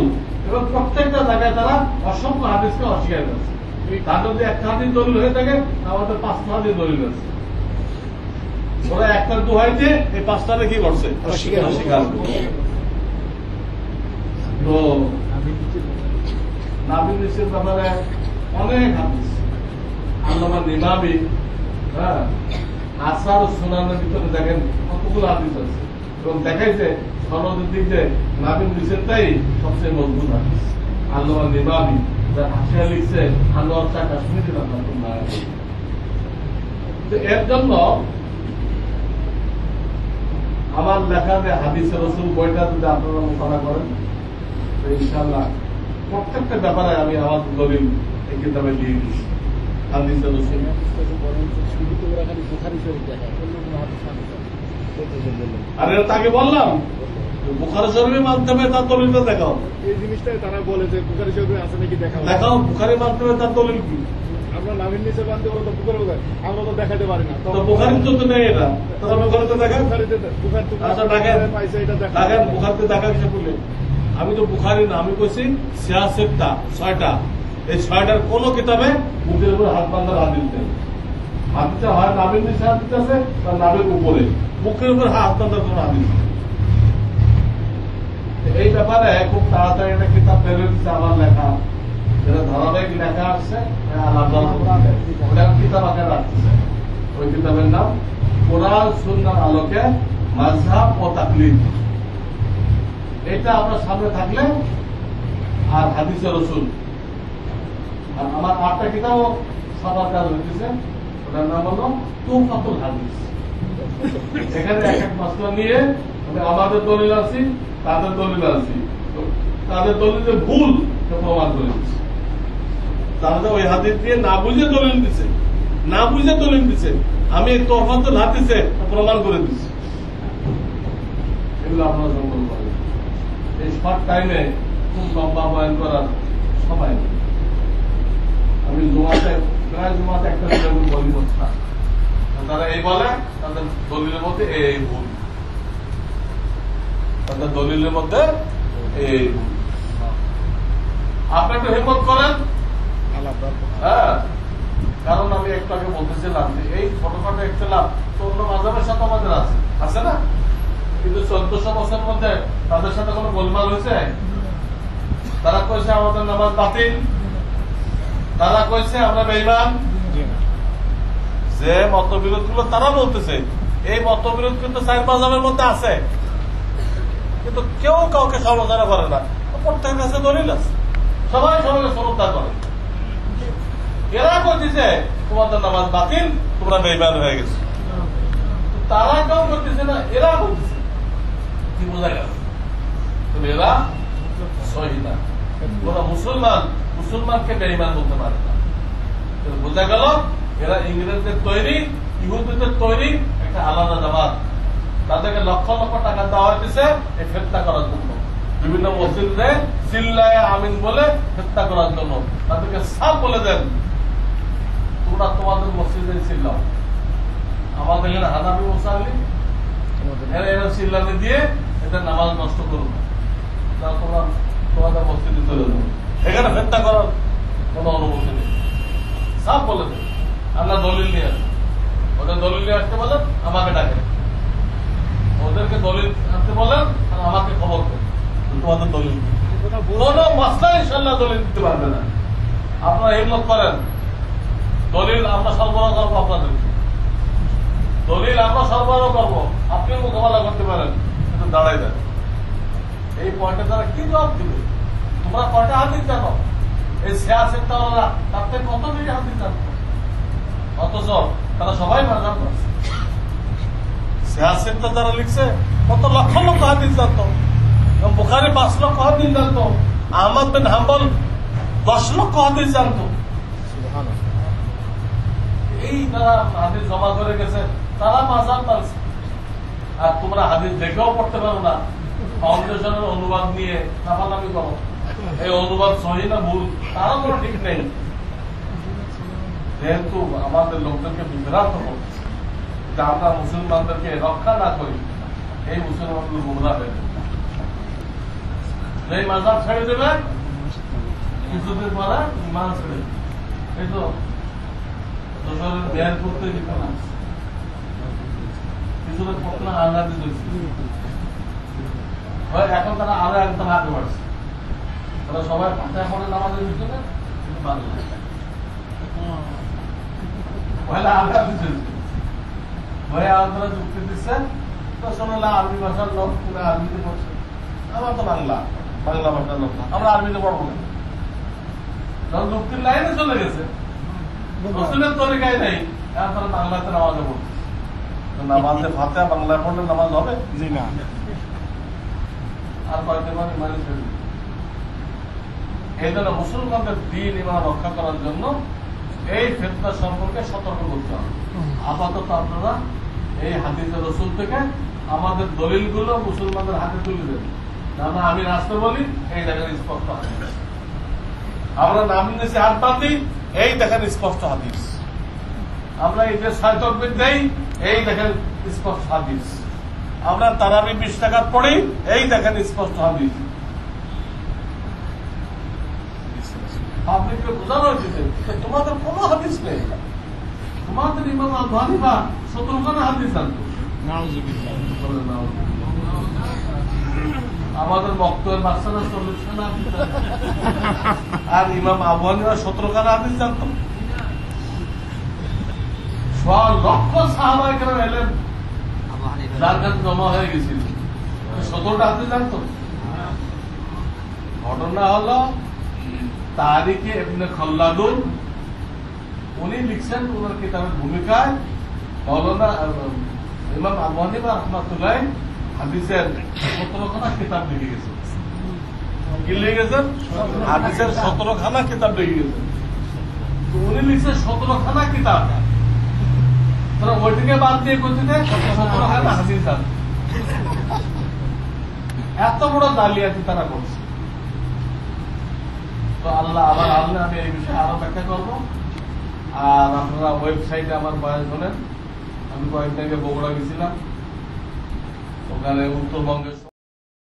এবং প্রত্যেকটা জায়গায় তারা অসংখ্য হাদিসকে অস্বীকার করছে। তার যদি একটা হাদিস দলিল হয়ে থাকে, আমাদের 5টা হাদিস দলিল আছে। ওরা একটা দোহাইতে এই 5টারে কি করছে? অস্বীকার করছে। তো নাবিল নিষেধ ব্যাপারে অনেক হাদিস, আল্লামা নিমাবি আসার সুনানের ভিতরে দেখেন কতগুলো হাদিস আছে, এবং দেখাইছে সনদের দিক দিয়ে নাবিল নিষেধটাই সবচেয়ে মজবুত হাদিস। আল্লামা নিমাবি যার হাসিয়া লিখছে আনোয়ার শাহ কাশ্মীরি রহমাতুল্লাহ। এর জন্য আমার লেখা যে হাদিসে রাসূল বইটা যদি আপনারা মোকাবেলা করেন, তো ইনশাআল্লাহ প্রত্যেকটা ব্যাপারে আমি আমার দলিল এই কিতাবে দিয়ে দিচ্ছি। হাদিসে রাসূল আর এটা তাকে বললাম বুখারী শরীফের মাধ্যমে তার দলিলটা দেখাও। এই জিনিসটাই তারা বলে যে বুখারী শরীফে আছে নাকি দেখাও, বুখারীর মাধ্যমে তার দলিল কি? আমরা নামির নিচে বান্ধে ওরা তো বুখারী আমরা তো দেখাতে পারি না। তো বুখারী তো নেই এটা, তারা বুখারীতে দেখেন। আচ্ছা দেখেন, দেখেন বুখারীতে দেখা কিছু বলে। আমি তো বুখারী না, আমি কইছি 66টা 6টা, এই 6টার কোন কিতাবে বুকের উপর হাত বাঁধার হাদিস নেই। হাদিসটা হয় নামের নিচে হাদিস আছে, তার নামের উপরে, বুকের উপর হাত বাঁধার কোন হাদিস নেই। এই ব্যাপারে খুব তাড়াতাড়ি একটা কিতাব বের হয়েছে আমার লেখা, যেটা ধারাবাহিক লেখা আসছে, ওটা কিতাব আকারে রাখতেছে। ওই কিতাবের নাম কোরআন সুন্নাহর আলোকে মাযহাব ও তাকলিদ। এটা আপনার সামনে থাকলে, আর হাদিসে রাসূল, আর আমার 8টা কিতাব ছাপার কাজ হইতেছে, ওটার নাম হলো তুহফাতুল হাদিস। এখানে এক এক মাসলা নিয়ে আমাদের দলিল আছি, তাদের দলিল আছি, তাদের দলিল যে ভুল প্রমাণ করে দিচ্ছে। তাহলে ওই হাদিস দিয়ে না বুঝে দলিল দিচ্ছে, না বুঝে দলিল দিচ্ছে, আমি তুহফাতুল হাদিসে প্রমাণ করে দিচ্ছি। এগুলো আপনারা সংকলন করেন। এই শর্ট টাইমে খুব লম্বা বয়ান করার সময় নেই। আমি জুমাতে প্রায় জুমাতে একটা বলি না, তারা এই বলে তাদের দলিলের মধ্যে এই ভুল, তাদের দলিলের মধ্যে এই ভুল। আপনি একটু হিম্মত করেন। হ্যাঁ, কারণ আমি একটু আগে বলতেছিলাম যে এই ছোটখাটো ইখতিলাফ তো অন্য মাযহাবের সাথে আমাদের আছে না, কিন্তু 1400 বছরের মধ্যে তাদের সাথে কোনো গোলমাল হয়েছে? তারা কইছে আমাদের নামাজ বাতিল, তারা কইছে আমরা বেঈমান। যে মতবিরোধ গুলো তারা বলতেছে, এই মতবিরোধ কিন্তু 4 মাযহাবের মধ্যে আছে, কিন্তু কেউ কাউকে সমালোচনা করে না। প্রত্যেকের কাছে দলিল আছে, সবাই সবাইকে শ্রদ্ধা করে। এরা কইতেছে তোমাদের নামাজ বাতিল, তোমরা বেঈমান হয়ে গেছো। তারা কেউ করতেছে না, এরা বলতেছে। কি বোঝা গেল? তবে এরা সহি না। কোন মুসলমানকে বেঈমান বলতে পারে না। বোঝা গেল এরা ইংরেজদের তৈরি, ইহুদিদের তৈরি একটা আলাদা জামাত। তাদেরকে লক্ষ লক্ষ টাকা দেওয়া হয়েছে এই ফেতনা করার জন্য, বিভিন্ন মসজিদে চিল্লায় আমিন বলে ফেতনা করার জন্য। তাদেরকে সাফ বলে দেন তোমরা তোমাদের মসজিদে চিল্লাও, আমাদের এখানে হানাফি মুসাল্লি এরা চিল্লানি দিয়ে এদের নামাজ নষ্ট করবো না, তোমাদের মসজিদে চলে যাবো। এখানে ফেতনা করার কোন অনুমতি নেই। সাফ বলে দেন আল্লাহ দলিল নিয়ে আসে, ওদের দলিল নিয়ে আসতে বলেন, আমাকে ডাকেন, ওদেরকে দলিল আনতে বলেন আর আমাকে খবর দেন তোমাদের দলিল কি। কোন মাসলা ইনশাল্লাহ দলিল দিতে পারবে না। আপনারা হিম্মত করেন, দলিল আমরা সরবরাহ করবো আপনাদেরকে, দলিল আমরা সরবরাহ করবো, আপনি মোকাবেলা করতে পারেন, কিন্তু দাঁড়াই দেন। এই পয়েন্টে তারা কি জবাব দিবে? তোমরা কয়টা হাদিস জানো? এই সিয়াসের তারা তার থেকে কত বেশি হাদিস জানো, অথচ তারা সবাই মাজার করছে। সিয়াসের তো যারা লিখছে কত লক্ষ লক্ষ হাদিস জানতো, বুখারী 5 লক্ষ হাদিস জানতো, আহমদ বিন হাম্বল 10 লক্ষ হাদিস জানতো। এই তারা হাদিস জমা করে গেছে, তারা মাজার পালছে। আর তোমরা হাদিস দেখেও পড়তে পারো না, ফাউন্ডেশনের অনুবাদ নিয়ে নাফালামি করো, এই অনুবাদ সহি না ভুল তারও কোনো ঠিক নেই। যেহেতু আমাদের লোকদেরকে বিভ্রান্ত করছে যে আমরা মুসলমানদেরকে রক্ষা না করি, এই মুসলমানগুলো গুমরা হয়ে যাবে। এই মাজার ছেড়ে দেবে, কিছুদিন পরে ইমান ছেড়ে দেবে। এই তো দোসরের বের করতে দিত না, কিছুদিন পর না আল্লাহ দিতে, এখন তারা আরো একদম আগে বাড়ছে। তারা সবাই ফাঁসায় পড়ে নামাজের ভিতরে, কিন্তু বাংলা পয়লা আল্লাহ দিতে ভয়ে আপনারা যুক্তি দিচ্ছেন, তো শোনালে আরবি ভাষার লোক, তুমি আরবিতে পড়ছে, আমার তো বাংলা ভাষার লোক, আমরা আরবিতে পড়বো না। যখন যুক্তির লাইনে চলে গেছে, রসুলের তরিকায় নেই, এখন তারা বাংলাতে নামাজে পড়ছে। নামাজে ফাতে বাংলায় পড়লে নামাজ হবে? জি না। আর কয়েকদিন মানে ইমানি ছেড়ে দিবে। এই জন্য মুসলমানদের দিন ইমান রক্ষা করার জন্য এই ফিতনা সম্পর্কে সতর্ক করতে হবে। আপাতত আপনারা এই হাদিসের রসুল থেকে আমাদের দলিলগুলো মুসলমানদের হাতে তুলে দেন। আমরা আমি রাস্তা বলি, এই দেখেন স্পষ্ট হাদিস। আমরা নাম নিচে হাত বাঁধি, এই দেখেন স্পষ্ট হাদিস। আমরা এই যে 6 তকবীর দেই, এই দেখেন স্পষ্ট হাদিস। আমরা তারাবি 20 টাকা পড়ি, এই দেখেন স্পষ্ট হাদিস। পাবলিককে বোঝানো হয়েছে যে তোমাদের কোনো হাদিস নেই, তোমাদের ইমাম আবু হানিফা 17 খানা হাদিস আনতো। আমাদের বক্তব্যের মাঝখানে 40 খানা হাদিস, আর ইমাম আবু হানিফা 17 খানা হাদিস জানতো। 6 লক্ষ সাহাবায়ে কেরাম এলেন যার কাছে জমা হয়ে গেছিল, 17টা হাদিস জানতো। ঘটনা হলো তারিখে ইবনে খাল্লাদুন উনি লিখছেন ওনার কিতাবের ভূমিকায়, মাওলানা ইমাম আবু হানিফা রাহমাতুল্লাহ হাদিসের 17 খানা কিতাব লিখে গেছেন। কি লিখে গেছেন? হাদিসের 17 খানা কিতাব লিখে গেছেন। তো উনি লিখছেন 17 খানা কিতাব, তারা ওইটিকে বাদ দিয়ে করতে 17 খানা হাদিস আছে। এত বড় জালিয়াতি তারা করছে। তো আল্লাহ আবার আল্লাহ, আমি এই বিষয়ে আরো ব্যাখ্যা করবো। আর আপনারা ওয়েবসাইটে আমার বয়ান শোনেন। আমি কয়েকদিন আগে বগুড়া গেছিলাম, ওখানে উত্তরবঙ্গের